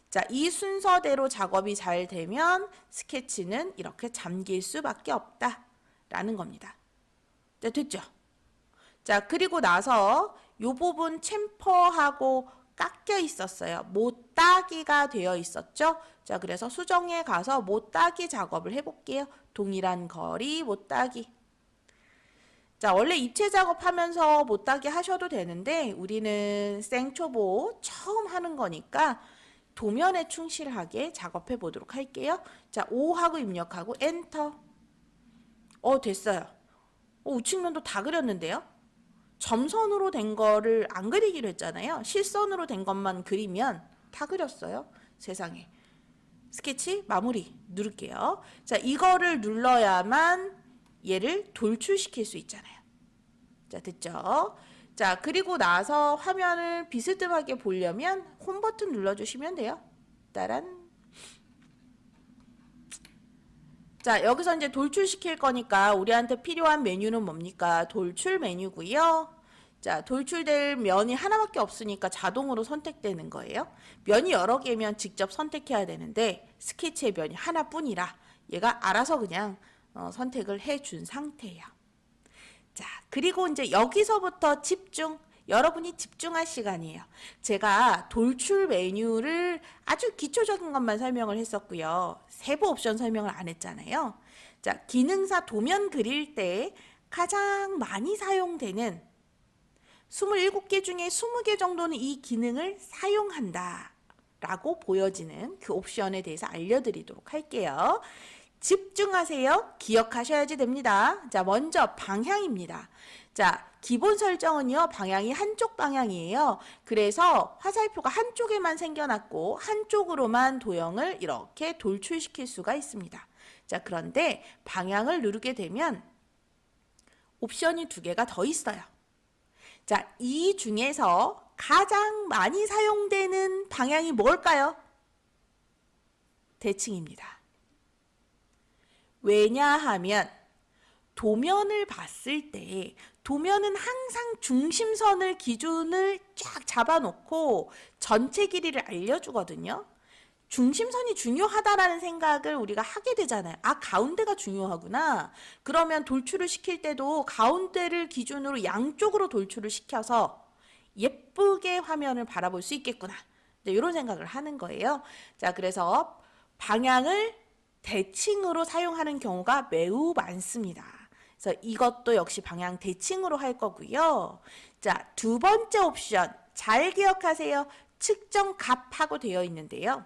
자, 이 순서대로 작업이 잘 되면 스케치는 이렇게 잠길 수밖에 없다라는 겁니다. 자, 됐죠? 자, 그리고 나서 이 부분 챔퍼하고 깎여 있었어요. 못따기가 되어 있었죠? 자, 그래서 수정에 가서 못따기 작업을 해볼게요. 동일한 거리 못따기. 자, 원래 입체 작업하면서 못따기 하셔도 되는데 우리는 생초보 처음 하는 거니까 도면에 충실하게 작업해 보도록 할게요. 자, 5하고 입력하고 엔터. 됐어요. 우측면도 다 그렸는데요. 점선으로 된 거를 안 그리기로 했잖아요. 실선으로 된 것만 그리면 다 그렸어요. 세상에. 스케치 마무리 누를게요. 자, 이거를 눌러야만 얘를 돌출시킬 수 있잖아요. 자, 됐죠? 자, 그리고 나서 화면을 비스듬하게 보려면 홈 버튼 눌러주시면 돼요. 따란. 자, 여기서 이제 돌출시킬 거니까 우리한테 필요한 메뉴는 뭡니까? 돌출 메뉴고요. 자, 돌출될 면이 하나밖에 없으니까 자동으로 선택되는 거예요. 면이 여러 개면 직접 선택해야 되는데 스케치의 면이 하나뿐이라 얘가 알아서 그냥 선택을 해준 상태예요. 자, 그리고 이제 여기서부터 집중. 여러분이 집중할 시간이에요. 제가 돌출 메뉴를 아주 기초적인 것만 설명을 했었고요. 세부 옵션 설명을 안 했잖아요. 자, 기능사 도면 그릴 때 가장 많이 사용되는 27개 중에 20개 정도는 이 기능을 사용한다 라고 보여지는 그 옵션에 대해서 알려드리도록 할게요. 집중하세요. 기억하셔야지 됩니다. 자, 먼저 방향입니다. 자, 기본 설정은요, 방향이 한쪽 방향이에요. 그래서 화살표가 한쪽에만 생겨났고 한쪽으로만 도형을 이렇게 돌출시킬 수가 있습니다. 자, 그런데 방향을 누르게 되면 옵션이 2개가 더 있어요. 자, 이 중에서 가장 많이 사용되는 방향이 뭘까요? 대칭입니다. 왜냐하면 도면을 봤을 때 도면은 항상 중심선을 기준을 쫙 잡아놓고 전체 길이를 알려주거든요. 중심선이 중요하다라는 생각을 우리가 하게 되잖아요. 아, 가운데가 중요하구나. 그러면 돌출을 시킬 때도 가운데를 기준으로 양쪽으로 돌출을 시켜서 예쁘게 화면을 바라볼 수 있겠구나. 이런 생각을 하는 거예요. 자, 그래서 방향을 대칭으로 사용하는 경우가 매우 많습니다. 그래서 이것도 역시 방향 대칭으로 할 거고요. 자, 두 번째 옵션 잘 기억하세요. 측정 값하고 되어 있는데요.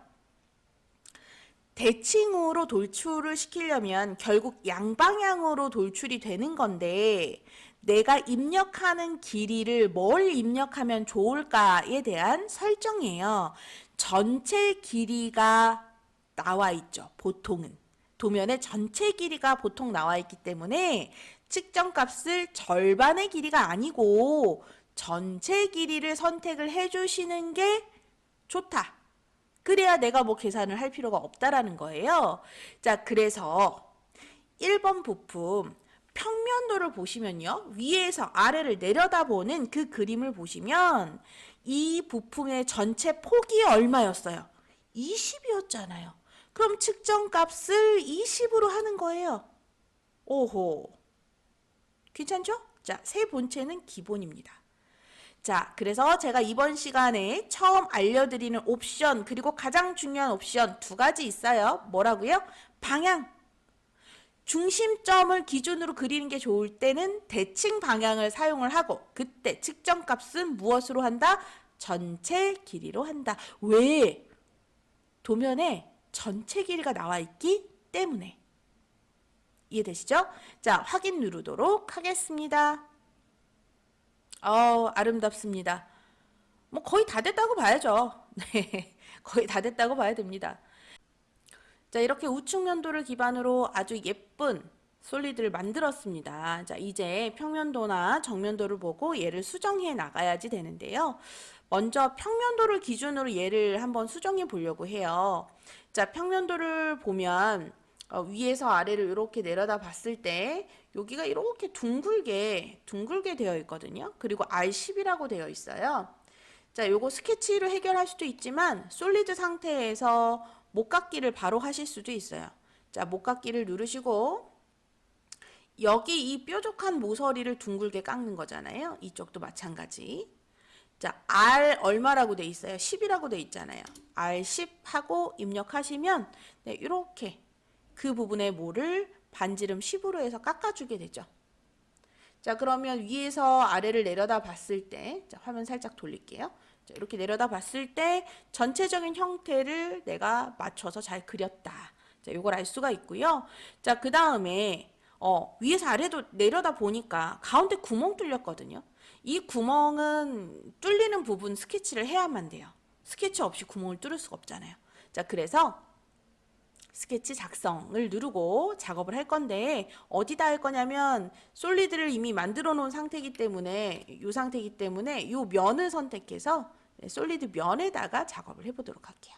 대칭으로 돌출을 시키려면 결국 양방향으로 돌출이 되는 건데 내가 입력하는 길이를 뭘 입력하면 좋을까에 대한 설정이에요. 전체 길이가 나와 있죠. 보통은. 도면에 전체 길이가 보통 나와 있기 때문에 측정값을 절반의 길이가 아니고 전체 길이를 선택을 해주시는 게 좋다. 그래야 내가 뭐 계산을 할 필요가 없다라는 거예요. 자, 그래서 1번 부품 평면도를 보시면요. 위에서 아래를 내려다보는 그 그림을 보시면 이 부품의 전체 폭이 얼마였어요? 20이었잖아요. 그럼 측정값을 20으로 하는 거예요. 오호. 괜찮죠? 자, 세 본체는 기본입니다. 자, 그래서 제가 이번 시간에 처음 알려드리는 옵션 그리고 가장 중요한 옵션 두 가지 있어요. 뭐라고요? 방향. 중심점을 기준으로 그리는 게 좋을 때는 대칭 방향을 사용을 하고 그때 측정값은 무엇으로 한다? 전체 길이로 한다. 왜? 도면에 전체 길이가 나와 있기 때문에. 이해되시죠? 자, 확인 누르도록 하겠습니다. 아름답습니다. 뭐 거의 다 됐다고 봐야죠. 네, 거의 다 됐다고 봐야 됩니다. 자, 이렇게 우측 면도를 기반으로 아주 예쁜 솔리드를 만들었습니다. 자, 이제 평면도나 정면도를 보고 얘를 수정해 나가야지 되는데요. 먼저 평면도를 기준으로 얘를 한번 수정해 보려고 해요. 자, 평면도를 보면 위에서 아래를 이렇게 내려다 봤을 때 여기가 이렇게 둥글게 되어 있거든요. 그리고 R10이라고 되어 있어요. 자, 요거 스케치로 해결할 수도 있지만 솔리드 상태에서 목깎기를 바로 하실 수도 있어요. 자, 목깎기를 누르시고 여기 이 뾰족한 모서리를 둥글게 깎는 거잖아요. 이쪽도 마찬가지. 자, R 얼마라고 돼 있어요? 10이라고 돼 있잖아요. R10 하고 입력하시면 네, 이렇게 그 부분의 모를 반지름 10으로 해서 깎아주게 되죠. 자, 그러면 위에서 아래를 내려다 봤을 때, 자, 화면 살짝 돌릴게요. 자, 이렇게 내려다 봤을 때 전체적인 형태를 내가 맞춰서 잘 그렸다. 자, 이걸 알 수가 있고요. 자, 그 다음에 위에서 아래도 내려다 보니까 가운데 구멍 뚫렸거든요. 이 구멍은 뚫리는 부분 스케치를 해야만 돼요. 스케치 없이 구멍을 뚫을 수가 없잖아요. 자, 그래서 스케치 작성을 누르고 작업을 할 건데 어디다 할 거냐면 솔리드를 이미 만들어 놓은 상태이기 때문에 이 상태이기 때문에 이 면을 선택해서 솔리드 면에다가 작업을 해보도록 할게요.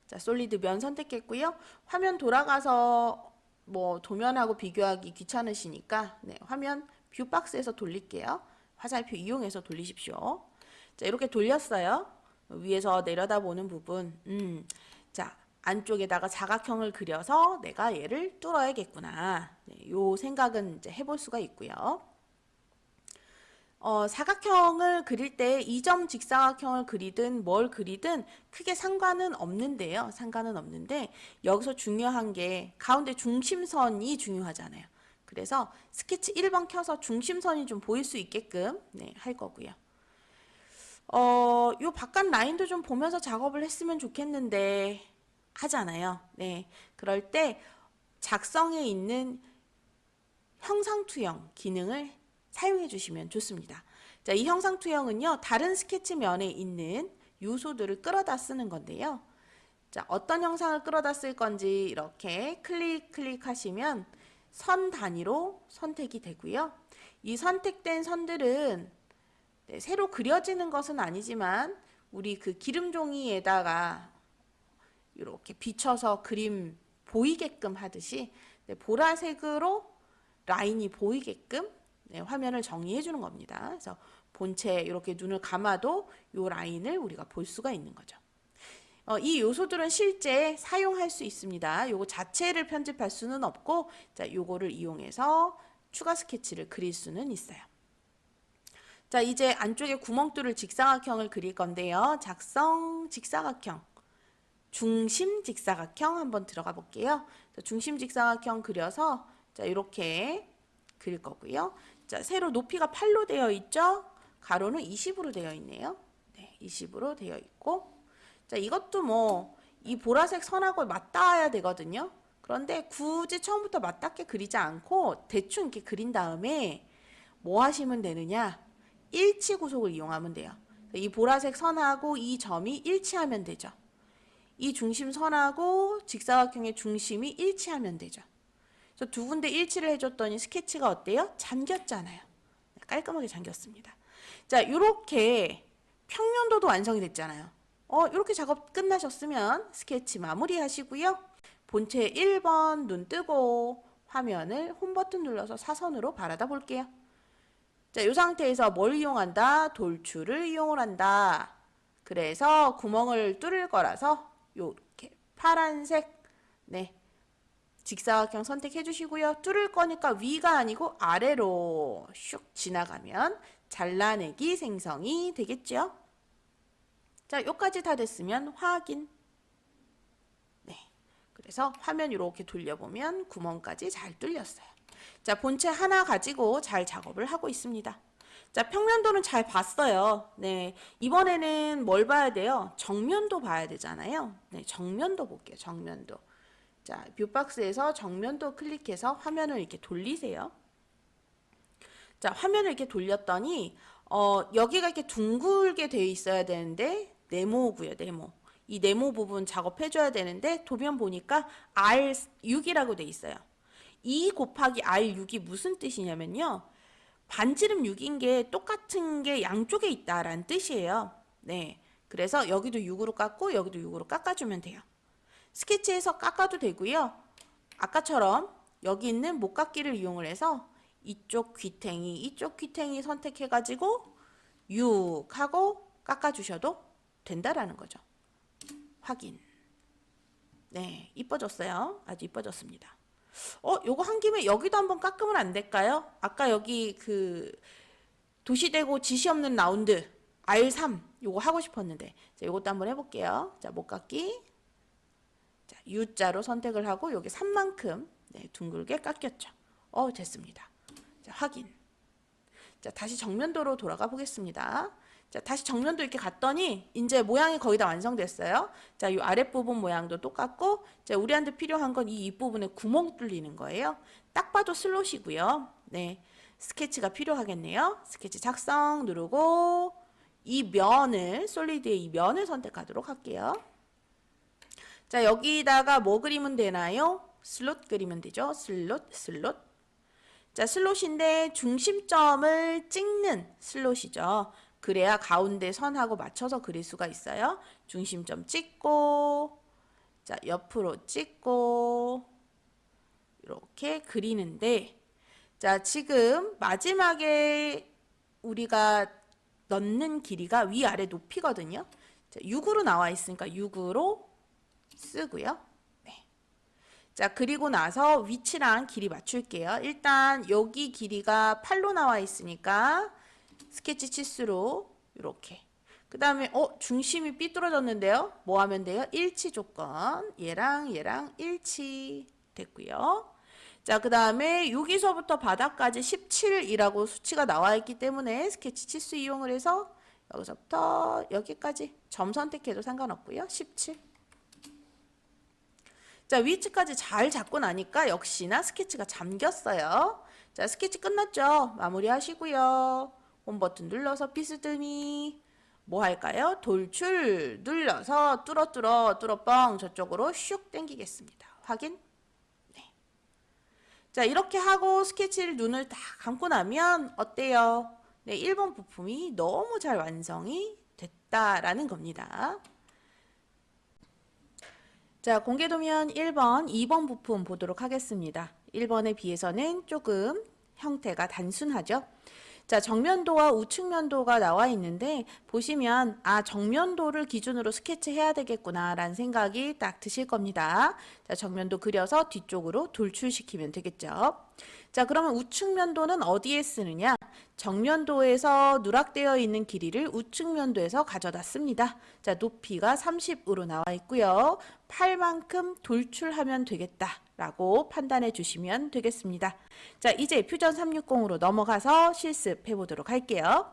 자, 솔리드 면 선택했고요. 화면 돌아가서 뭐 도면하고 비교하기 귀찮으시니까 네, 화면 뷰박스에서 돌릴게요. 화살표 이용해서 돌리십시오. 자, 이렇게 돌렸어요. 위에서 내려다보는 부분. 자, 안쪽에다가 사각형을 그려서 내가 얘를 뚫어야겠구나. 네, 요 생각은 이제 해볼 수가 있고요. 사각형을 그릴 때 2점 직사각형을 그리든 뭘 그리든 크게 상관은 없는데요. 상관은 없는데 여기서 중요한 게 가운데 중심선이 중요하잖아요. 그래서 스케치 1번 켜서 중심선이 좀 보일 수 있게끔 네, 할 거고요. 요 바깥 라인도 좀 보면서 작업을 했으면 좋겠는데 하잖아요. 네, 그럴 때 작성에 있는 형상투영 기능을 사용해 주시면 좋습니다. 자, 이 형상투영은요, 다른 스케치면에 있는 요소들을 끌어다 쓰는 건데요. 자, 어떤 형상을 끌어다 쓸 건지 이렇게 클릭하시면 선 단위로 선택이 되고요. 이 선택된 선들은 네, 새로 그려지는 것은 아니지만 우리 그 기름 종이에다가 이렇게 비춰서 그림 보이게끔 하듯이 네, 보라색으로 라인이 보이게끔 네, 화면을 정리해 주는 겁니다. 그래서 본체 이렇게 눈을 감아도 이 라인을 우리가 볼 수가 있는 거죠. 이 요소들은 실제 사용할 수 있습니다. 요거 자체를 편집할 수는 없고, 자, 요거를 이용해서 추가 스케치를 그릴 수는 있어요. 자, 이제 안쪽에 구멍 뚫을 직사각형을 그릴 건데요. 작성 직사각형, 중심 직사각형 한번 들어가 볼게요. 자, 중심 직사각형 그려서 자, 이렇게 그릴 거고요. 자, 세로 높이가 8로 되어 있죠? 가로는 20으로 되어 있네요. 네, 20으로 되어 있고, 자, 이것도 뭐 이 보라색 선하고 맞닿아야 되거든요. 그런데 굳이 처음부터 맞닿게 그리지 않고 대충 이렇게 그린 다음에 뭐 하시면 되느냐? 일치 구속을 이용하면 돼요. 이 보라색 선하고 이 점이 일치하면 되죠. 이 중심선하고 직사각형의 중심이 일치하면 되죠. 그래서 두 군데 일치를 해줬더니 스케치가 어때요? 잠겼잖아요. 깔끔하게 잠겼습니다. 자, 이렇게 평면도도 완성이 됐잖아요. 이렇게 작업 끝나셨으면 스케치 마무리 하시고요. 본체 1번 눈 뜨고 화면을 홈 버튼 눌러서 사선으로 바라다 볼게요. 자, 이 상태에서 뭘 이용한다? 돌출을 이용을 한다. 그래서 구멍을 뚫을 거라서 요렇게 파란색 네 직사각형 선택해 주시고요. 뚫을 거니까 위가 아니고 아래로 슉 지나가면 잘라내기 생성이 되겠죠. 자, 여기까지 다 됐으면 확인. 네, 그래서 화면 이렇게 돌려보면 구멍까지 잘 뚫렸어요. 자, 본체 하나 가지고 잘 작업을 하고 있습니다. 자, 평면도는 잘 봤어요. 네, 이번에는 뭘 봐야 돼요? 정면도 봐야 되잖아요. 네, 정면도 볼게요. 정면도. 자, 뷰박스에서 정면도 클릭해서 화면을 이렇게 돌리세요. 자, 화면을 이렇게 돌렸더니 여기가 이렇게 둥글게 되어 있어야 되는데 네모고요. 네모. 이 네모 부분 작업해줘야 되는데 도면 보니까 R6이라고 돼 있어요. 2 곱하기 R6이 무슨 뜻이냐면요. 반지름 6인 게 똑같은 게 양쪽에 있다라는 뜻이에요. 네, 그래서 여기도 6으로 깎고 여기도 6으로 깎아주면 돼요. 스케치에서 깎아도 되고요. 아까처럼 여기 있는 못깎기를 이용을 해서 이쪽 귀탱이 선택해가지고 6 하고 깎아주셔도 된다라는 거죠. 확인. 네, 이뻐졌어요. 아주 이뻐졌습니다. 요거 한 김에 여기도 한번 깎으면 안 될까요? 아까 여기 그 도시되고 지시 없는 라운드 R3 요거 하고 싶었는데 자, 요것도 한번 해볼게요. 자, 못깎기. 자, U자로 선택을 하고 여기 3만큼 네, 둥글게 깎였죠. 됐습니다. 자, 확인. 자, 다시 정면도로 돌아가 보겠습니다. 자, 다시 정면도 이렇게 갔더니 이제 모양이 거의 다 완성됐어요. 자, 이 아랫부분 모양도 똑같고 자, 우리한테 필요한 건 이 윗부분에 구멍 뚫리는 거예요. 딱 봐도 슬롯이고요. 네, 스케치가 필요하겠네요. 스케치 작성 누르고 이 면을 솔리드의 이 면을 선택하도록 할게요. 자, 여기다가 뭐 그리면 되나요? 슬롯 그리면 되죠. 슬롯. 자, 슬롯인데 중심점을 찍는 슬롯이죠. 그래야 가운데 선하고 맞춰서 그릴 수가 있어요. 중심점 찍고 자, 옆으로 찍고 이렇게 그리는데 자, 지금 마지막에 우리가 넣는 길이가 위아래 높이거든요. 자, 6으로 나와 있으니까 6으로 쓰고요. 네. 자, 그리고 나서 위치랑 길이 맞출게요. 일단 여기 길이가 8로 나와 있으니까 스케치 치수로 이렇게. 그 다음에 중심이 삐뚤어졌는데요. 뭐 하면 돼요? 일치 조건. 얘랑 일치 됐고요. 자, 그 다음에 여기서부터 바닥까지 17이라고 수치가 나와 있기 때문에 스케치 치수 이용을 해서 여기서부터 여기까지 점 선택해도 상관없고요. 17. 자, 위치까지 잘 잡고 나니까 역시나 스케치가 잠겼어요. 자, 스케치 끝났죠? 마무리 하시고요. 홈 버튼 눌러서 비스듬히 뭐 할까요? 돌출 눌러서 뚫어뻥 저쪽으로 슉 당기겠습니다. 확인. 네. 자, 이렇게 하고 스케치를 눈을 다 감고 나면 어때요? 네, 1번 부품이 너무 잘 완성이 됐다라는 겁니다. 자, 공개도면 1번, 2번 부품 보도록 하겠습니다. 1번에 비해서는 조금 형태가 단순하죠. 자, 정면도와 우측면도가 나와 있는데 보시면 정면도를 기준으로 스케치해야 되겠구나 라는 생각이 딱 드실 겁니다. 자, 정면도 그려서 뒤쪽으로 돌출시키면 되겠죠. 자, 그러면 우측면도는 어디에 쓰느냐? 정면도에서 누락되어 있는 길이를 우측면도에서 가져다 씁니다. 자, 높이가 30으로 나와 있고요. 8만큼 돌출하면 되겠다 라고 판단해 주시면 되겠습니다. 자, 이제 퓨전 360으로 넘어가서 실습해 보도록 할게요.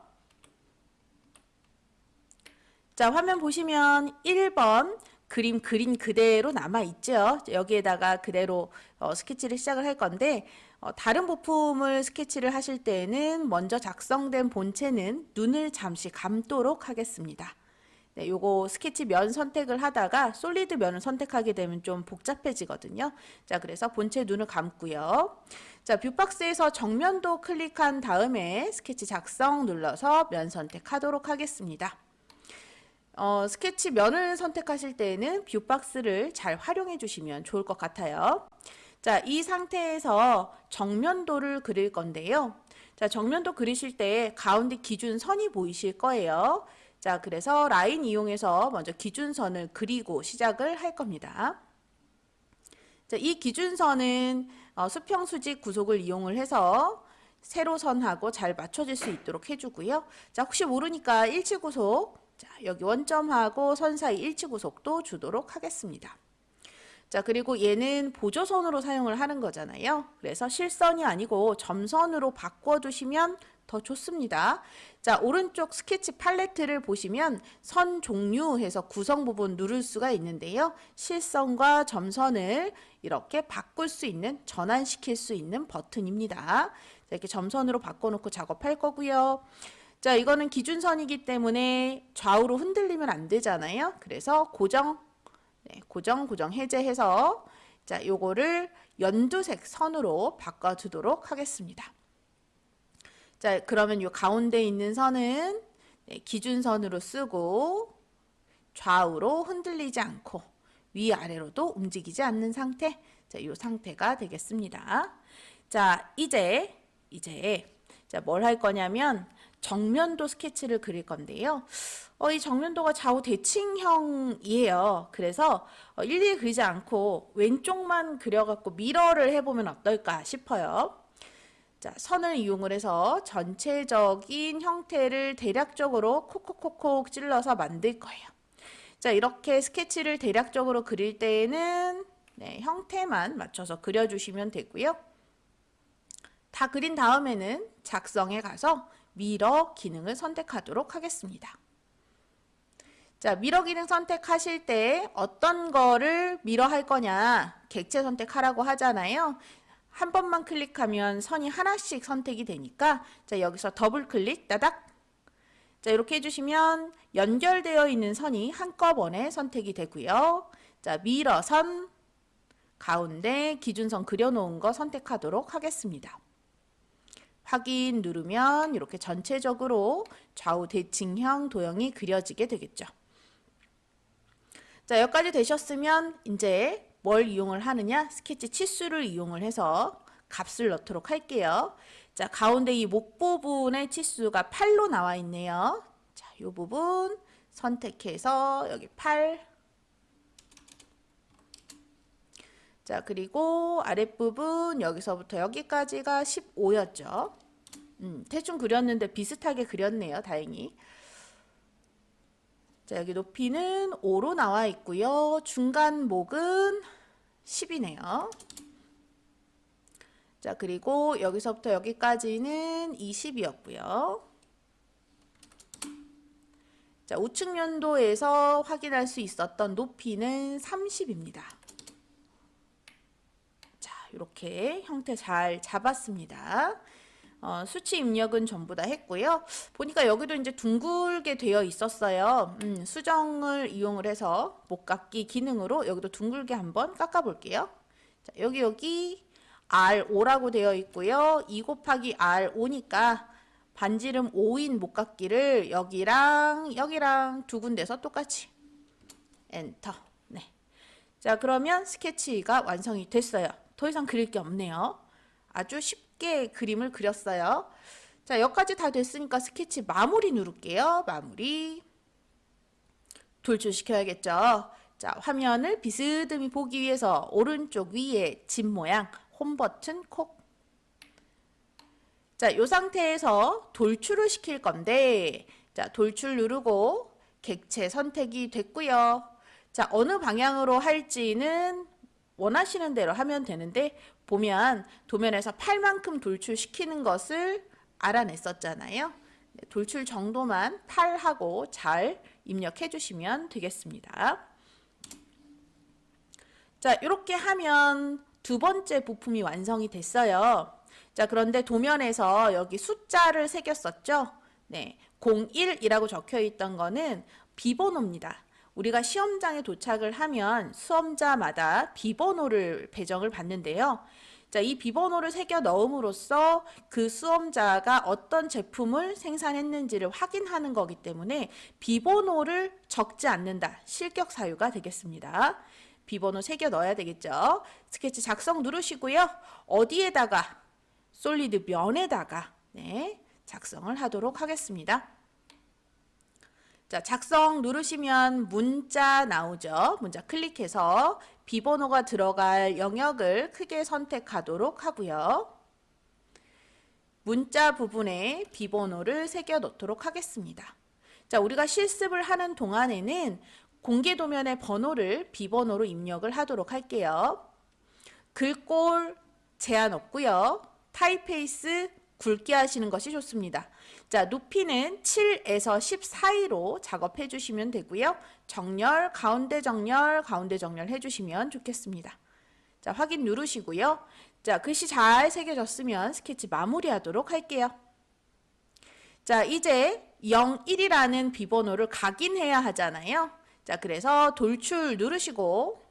자, 화면 보시면 1번 그림 그린 그대로 남아 있죠. 여기에다가 그대로 스케치를 시작을 할 건데 다른 부품을 스케치를 하실 때에는 먼저 작성된 본체는 눈을 잠시 감도록 하겠습니다. 네, 요거 스케치 면 선택을 하다가 솔리드 면을 선택하게 되면 좀 복잡해지거든요. 자, 그래서 본체 눈을 감고요. 자, 뷰박스에서 정면도 클릭한 다음에 스케치 작성 눌러서 면 선택하도록 하겠습니다. 스케치 면을 선택하실 때에는 뷰박스를 잘 활용해 주시면 좋을 것 같아요. 자, 이 상태에서 정면도를 그릴 건데요. 자, 정면도 그리실 때 가운데 기준선이 보이실 거예요. 자, 그래서 라인 이용해서 먼저 기준선을 그리고 시작을 할 겁니다. 자, 이 기준선은 수평수직 구속을 이용을 해서 세로선하고 잘 맞춰질 수 있도록 해주고요. 자, 혹시 모르니까 일치구속, 자, 여기 원점하고 선 사이 일치구속도 주도록 하겠습니다. 자, 그리고 얘는 보조선으로 사용을 하는 거잖아요. 그래서 실선이 아니고 점선으로 바꿔두시면 더 좋습니다. 자, 오른쪽 스케치 팔레트를 보시면 선 종류해서 구성 부분 누를 수가 있는데요. 실선과 점선을 이렇게 바꿀 수 있는, 전환시킬 수 있는 버튼입니다. 자, 이렇게 점선으로 바꿔놓고 작업할 거고요. 자, 이거는 기준선이기 때문에 좌우로 흔들리면 안 되잖아요. 그래서 고정 해제해서 자, 요거를 연두색 선으로 바꿔주도록 하겠습니다. 자, 그러면 요 가운데 있는 선은 기준선으로 쓰고 좌우로 흔들리지 않고 위아래로도 움직이지 않는 상태. 자, 요 상태가 되겠습니다. 자, 이제 자, 뭘 할 거냐면 정면도 스케치를 그릴 건데요. 이 정면도가 좌우 대칭형이에요. 그래서 일일이 그리지 않고 왼쪽만 그려갖고 미러를 해보면 어떨까 싶어요. 자, 선을 이용을 해서 전체적인 형태를 대략적으로 콕콕콕콕 찔러서 만들 거예요. 자, 이렇게 스케치를 대략적으로 그릴 때에는 형태만 맞춰서 그려주시면 되고요. 다 그린 다음에는 작성에 가서 미러 기능을 선택하도록 하겠습니다. 자, 미러 기능 선택하실 때 어떤 거를 미러 할 거냐, 객체 선택하라고 하잖아요. 한 번만 클릭하면 선이 하나씩 선택이 되니까 자, 여기서 더블 클릭 따닥. 자, 이렇게 해주시면 연결되어 있는 선이 한꺼번에 선택이 되고요. 자, 미러 선 가운데 기준선 그려놓은 거 선택하도록 하겠습니다. 확인 누르면 이렇게 전체적으로 좌우 대칭형 도형이 그려지게 되겠죠. 자, 여기까지 되셨으면 이제 뭘 이용을 하느냐? 스케치 치수를 이용을 해서 값을 넣도록 할게요. 자, 가운데 이 목 부분의 치수가 8로 나와 있네요. 자, 이 부분 선택해서 여기 8. 자, 그리고 아랫부분 여기서부터 여기까지가 15였죠. 대충 그렸는데 비슷하게 그렸네요. 다행히. 자, 여기 높이는 5로 나와 있고요. 중간 목은 10이네요. 자, 그리고 여기서부터 여기까지는 20이었고요. 자, 우측면도에서 확인할 수 있었던 높이는 30입니다. 자, 이렇게 형태 잘 잡았습니다. 수치 입력은 전부 다 했고요. 보니까 여기도 이제 둥글게 되어 있었어요. 수정을 이용을 해서 목깎기 기능으로 여기도 둥글게 한번 깎아 볼게요. 자, 여기 R5라고 되어 있고요. 2 곱하기 R5니까 반지름 5인 목깎기를 여기랑 두 군데서 똑같이 엔터. 네. 자, 그러면 스케치가 완성이 됐어요. 더 이상 그릴 게 없네요. 아주 쉽게 쉽게 그림을 그렸어요. 자, 여기까지 다 됐으니까 스케치 마무리 누를게요. 마무리. 돌출시켜야겠죠. 자, 화면을 비스듬히 보기 위해서 오른쪽 위에 집 모양 홈 버튼 콕. 자, 이 상태에서 돌출을 시킬 건데, 자, 돌출 누르고 객체 선택이 됐고요. 자, 어느 방향으로 할지는 원하시는 대로 하면 되는데, 보면 도면에서 팔만큼 돌출시키는 것을 알아냈었잖아요. 돌출 정도만 8하고 잘 입력해 주시면 되겠습니다. 자, 이렇게 하면 두 번째 부품이 완성이 됐어요. 자, 그런데 도면에서 여기 숫자를 새겼었죠? 네, 01이라고 적혀 있던 거는 비번호입니다. 우리가 시험장에 도착을 하면 수험자마다 비번호를 배정을 받는데요. 자, 이 비번호를 새겨 넣음으로써 그 수험자가 어떤 제품을 생산했는지를 확인하는 거기 때문에 비번호를 적지 않는다. 실격 사유가 되겠습니다. 비번호 새겨 넣어야 되겠죠. 스케치 작성 누르시고요. 어디에다가? 솔리드 면에다가 작성을 하도록 하겠습니다. 자, 작성 누르시면 문자 나오죠. 문자 클릭해서 비번호가 들어갈 영역을 크게 선택하도록 하고요. 문자 부분에 비번호를 새겨 놓도록 하겠습니다. 자, 우리가 실습을 하는 동안에는 공개 도면의 번호를 비번호로 입력을 하도록 할게요. 글꼴 제한 없고요. 타입페이스 굵게 하시는 것이 좋습니다. 자, 높이는 7에서 10 사이로 작업해 주시면 되고요. 정렬, 가운데 정렬, 가운데 정렬 해주시면 좋겠습니다. 자, 확인 누르시고요. 자, 글씨 잘 새겨졌으면 스케치 마무리하도록 할게요. 자, 이제 01이라는 비번호를 각인해야 하잖아요. 자, 그래서 돌출 누르시고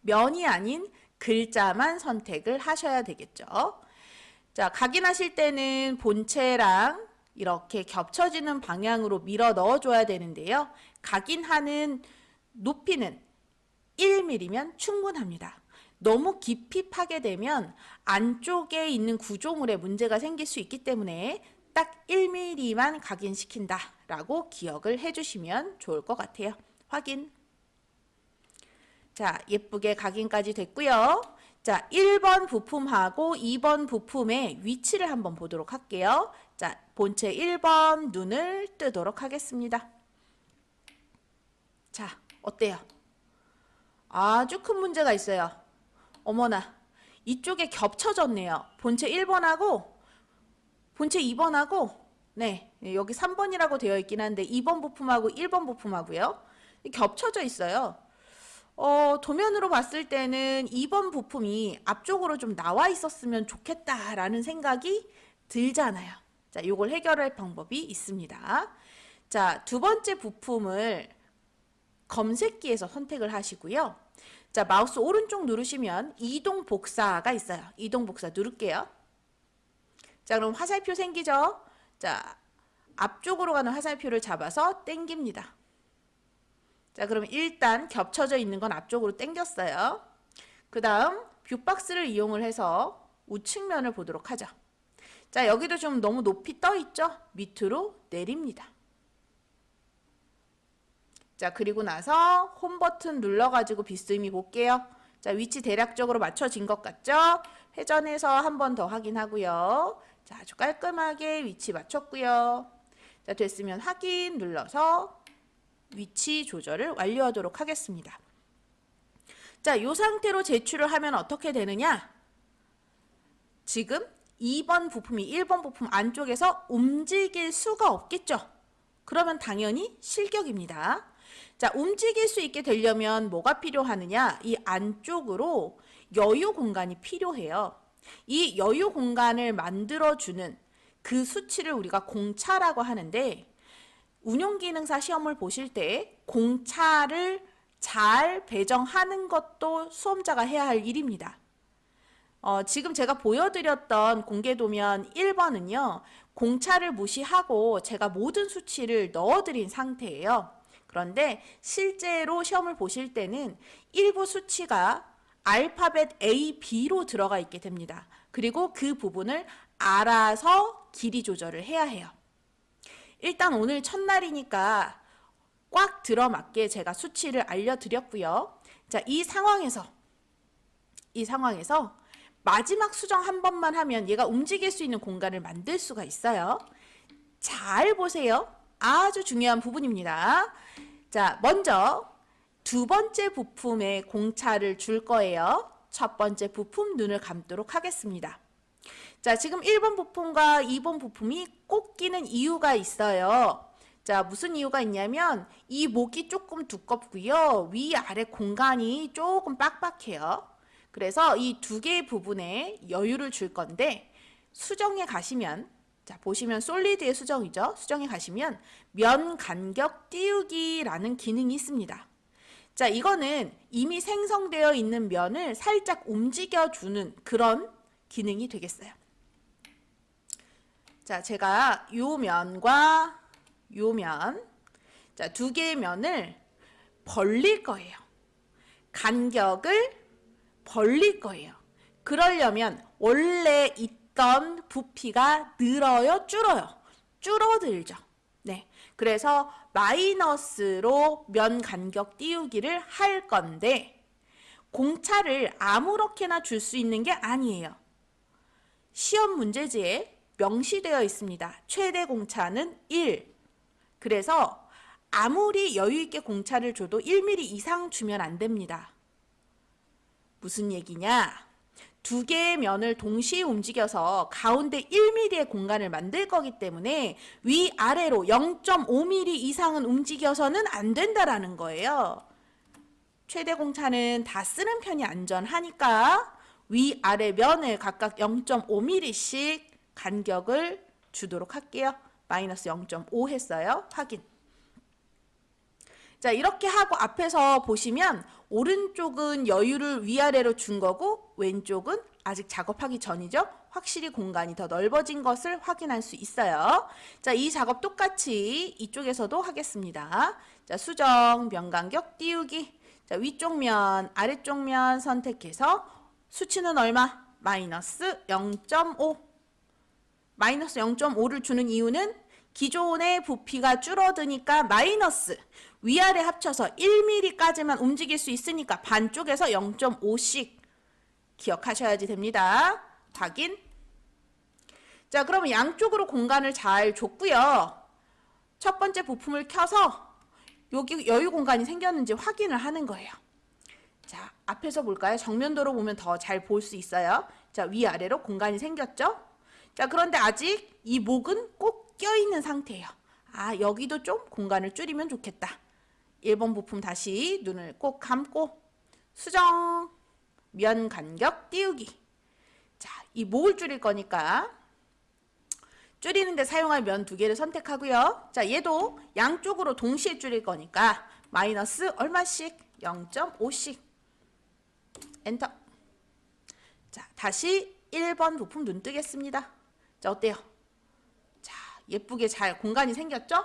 면이 아닌 글자만 선택을 하셔야 되겠죠. 자, 각인하실 때는 본체랑 이렇게 겹쳐지는 방향으로 밀어 넣어줘야 되는데요. 각인하는 높이는 1mm면 충분합니다. 너무 깊이 파게 되면 안쪽에 있는 구조물에 문제가 생길 수 있기 때문에 딱 1mm만 각인시킨다라고 기억을 해주시면 좋을 것 같아요. 확인. 자, 예쁘게 각인까지 됐고요. 자, 1번 부품하고 2번 부품의 위치를 한번 보도록 할게요. 자, 본체 1번 눈을 뜨도록 하겠습니다. 자, 어때요? 아주 큰 문제가 있어요. 어머나, 이쪽에 겹쳐졌네요. 본체 1번하고 본체 2번하고 여기 3번이라고 되어 있긴 한데 2번 부품하고 1번 부품하고요. 겹쳐져 있어요. 도면으로 봤을 때는 2번 부품이 앞쪽으로 좀 나와 있었으면 좋겠다라는 생각이 들잖아요. 자, 이걸 해결할 방법이 있습니다. 자, 두 번째 부품을 검색기에서 선택을 하시고요. 자, 마우스 오른쪽 누르시면 이동 복사가 있어요. 이동 복사 누를게요. 자, 그럼 화살표 생기죠? 자, 앞쪽으로 가는 화살표를 잡아서 당깁니다. 자, 그럼 일단 겹쳐져 있는 건 앞쪽으로 당겼어요. 그 다음 뷰박스를 이용을 해서 우측면을 보도록 하죠. 자, 여기도 좀 너무 높이 떠 있죠? 밑으로 내립니다. 자, 그리고 나서 홈 버튼 눌러가지고 비스듬히 볼게요. 자, 위치 대략적으로 맞춰진 것 같죠? 회전해서 한 번 더 확인하고요. 자, 아주 깔끔하게 위치 맞췄고요. 자, 됐으면 확인 눌러서 위치 조절을 완료하도록 하겠습니다. 자, 이 상태로 제출을 하면 어떻게 되느냐? 지금 2번 부품이 1번 부품 안쪽에서 움직일 수가 없겠죠? 그러면 당연히 실격입니다. 자, 움직일 수 있게 되려면 뭐가 필요하느냐? 이 안쪽으로 여유 공간이 필요해요. 이 여유 공간을 만들어주는 그 수치를 우리가 공차라고 하는데 운용기능사 시험을 보실 때 공차를 잘 배정하는 것도 수험자가 해야 할 일입니다. 지금 제가 보여드렸던 공개도면 1번은요. 공차를 무시하고 제가 모든 수치를 넣어드린 상태예요. 그런데 실제로 시험을 보실 때는 일부 수치가 알파벳 A, B로 들어가 있게 됩니다. 그리고 그 부분을 알아서 길이 조절을 해야 해요. 일단 오늘 첫날이니까 꽉 들어맞게 제가 수치를 알려드렸고요. 자, 이 상황에서 마지막 수정 한 번만 하면 얘가 움직일 수 있는 공간을 만들 수가 있어요. 잘 보세요. 아주 중요한 부분입니다. 자, 먼저 두 번째 부품에 공차를 줄 거예요. 첫 번째 부품 눈을 감도록 하겠습니다. 자, 지금 1번 부품과 2번 부품이 꼭 끼는 이유가 있어요. 자, 무슨 이유가 있냐면 이 목이 조금 두껍고요. 위아래 공간이 조금 빡빡해요. 그래서 이 두 개의 부분에 여유를 줄 건데 수정에 가시면, 자, 보시면 솔리드의 수정이죠. 수정에 가시면 면 간격 띄우기라는 기능이 있습니다. 자, 이거는 이미 생성되어 있는 면을 살짝 움직여주는 그런 기능이 되겠어요. 자, 제가 요 면과 요 면, 자, 두 개의 면을 벌릴 거예요. 간격을 벌릴 거예요. 그러려면 원래 있던 부피가 늘어요, 줄어요? 줄어들죠. 네. 그래서 마이너스로 면 간격 띄우기를 할 건데 공차를 아무렇게나 줄 수 있는 게 아니에요. 시험 문제지에 명시되어 있습니다. 최대 공차는 1. 그래서 아무리 여유 있게 공차를 줘도 1mm 이상 주면 안 됩니다. 무슨 얘기냐? 두 개의 면을 동시에 움직여서 가운데 1mm의 공간을 만들 거기 때문에 위아래로 0.5mm 이상은 움직여서는 안 된다라는 거예요. 최대 공차는 다 쓰는 편이 안전하니까 위아래 면을 각각 0.5mm씩 간격을 주도록 할게요. 마이너스 0.5 했어요. 확인. 자, 이렇게 하고 앞에서 보시면 오른쪽은 여유를 위아래로 준 거고 왼쪽은 아직 작업하기 전이죠. 확실히 공간이 더 넓어진 것을 확인할 수 있어요. 자, 이 작업 똑같이 이쪽에서도 하겠습니다. 자, 수정, 면 간격 띄우기. 자, 위쪽 면, 아래쪽 면 선택해서 수치는 얼마? 마이너스 0.5. 마이너스 0.5를 주는 이유는 기존의 부피가 줄어드니까 마이너스 위아래 합쳐서 1mm까지만 움직일 수 있으니까 반쪽에서 0.5씩 기억하셔야지 됩니다. 확인. 자, 그러면 양쪽으로 공간을 잘 줬고요. 첫 번째 부품을 켜서 여기 여유 공간이 생겼는지 확인을 하는 거예요. 자, 앞에서 볼까요? 정면도로 보면 더 잘 볼 수 있어요. 자, 위아래로 공간이 생겼죠? 자, 그런데 아직 이 목은 꼭 껴있는 상태예요. 아, 여기도 좀 공간을 줄이면 좋겠다. 1번 부품 다시 눈을 꼭 감고 수정, 면 간격 띄우기. 자, 이 목을 줄일 거니까 줄이는데 사용할 면 두 개를 선택하고요. 자, 얘도 양쪽으로 동시에 줄일 거니까 마이너스 얼마씩? 0.5씩. 엔터. 자, 다시 1번 부품 눈 뜨겠습니다. 자, 어때요? 자, 예쁘게 잘 공간이 생겼죠?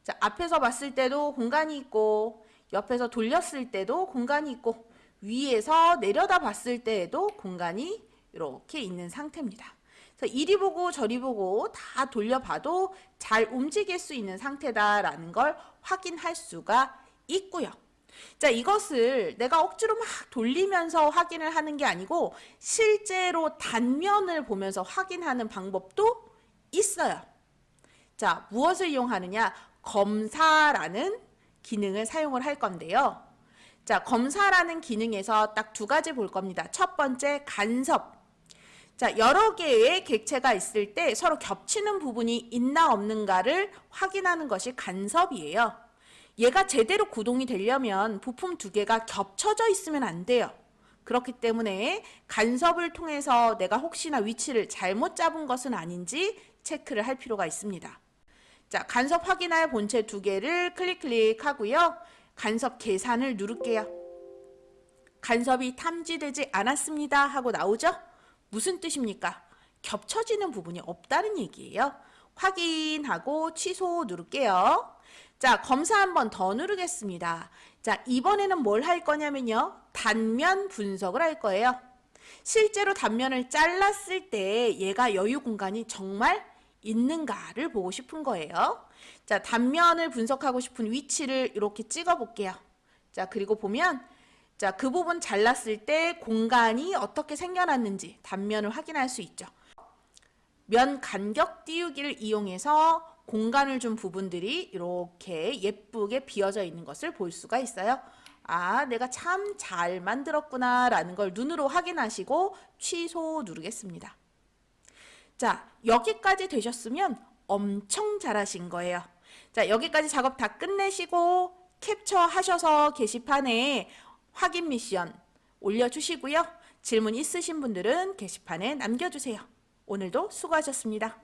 자, 앞에서 봤을 때도 공간이 있고 옆에서 돌렸을 때도 공간이 있고 위에서 내려다 봤을 때에도 공간이 이렇게 있는 상태입니다. 그래서 이리 보고 저리 보고 다 돌려봐도 잘 움직일 수 있는 상태다라는 걸 확인할 수가 있고요. 자, 이것을 내가 억지로 막 돌리면서 확인을 하는 게 아니고 실제로 단면을 보면서 확인하는 방법도 있어요. 자, 무엇을 이용하느냐? 검사라는 기능을 사용을 할 건데요. 자, 검사라는 기능에서 딱 두 가지 볼 겁니다. 첫 번째, 간섭. 자, 여러 개의 객체가 있을 때 서로 겹치는 부분이 있나 없는가를 확인하는 것이 간섭이에요. 얘가 제대로 구동이 되려면 부품 두 개가 겹쳐져 있으면 안 돼요. 그렇기 때문에 간섭을 통해서 내가 혹시나 위치를 잘못 잡은 것은 아닌지 체크를 할 필요가 있습니다. 자, 간섭 확인할 본체 두 개를 클릭하고요. 간섭 계산을 누를게요. 간섭이 탐지되지 않았습니다 하고 나오죠? 무슨 뜻입니까? 겹쳐지는 부분이 없다는 얘기예요. 확인하고 취소 누를게요. 자, 검사 한 번 더 누르겠습니다. 자, 이번에는 뭘 할 거냐면요. 단면 분석을 할 거예요. 실제로 단면을 잘랐을 때 얘가 여유 공간이 정말 있는가를 보고 싶은 거예요. 자, 단면을 분석하고 싶은 위치를 이렇게 찍어 볼게요. 자, 그리고 보면 자, 그 부분 잘랐을 때 공간이 어떻게 생겨났는지 단면을 확인할 수 있죠. 면 간격 띄우기를 이용해서 공간을 준 부분들이 이렇게 예쁘게 비어져 있는 것을 볼 수가 있어요. 아, 내가 참 잘 만들었구나 라는 걸 눈으로 확인하시고 취소 누르겠습니다. 자, 여기까지 되셨으면 엄청 잘하신 거예요. 자, 여기까지 작업 다 끝내시고 캡처하셔서 게시판에 확인 미션 올려주시고요. 질문 있으신 분들은 게시판에 남겨주세요. 오늘도 수고하셨습니다.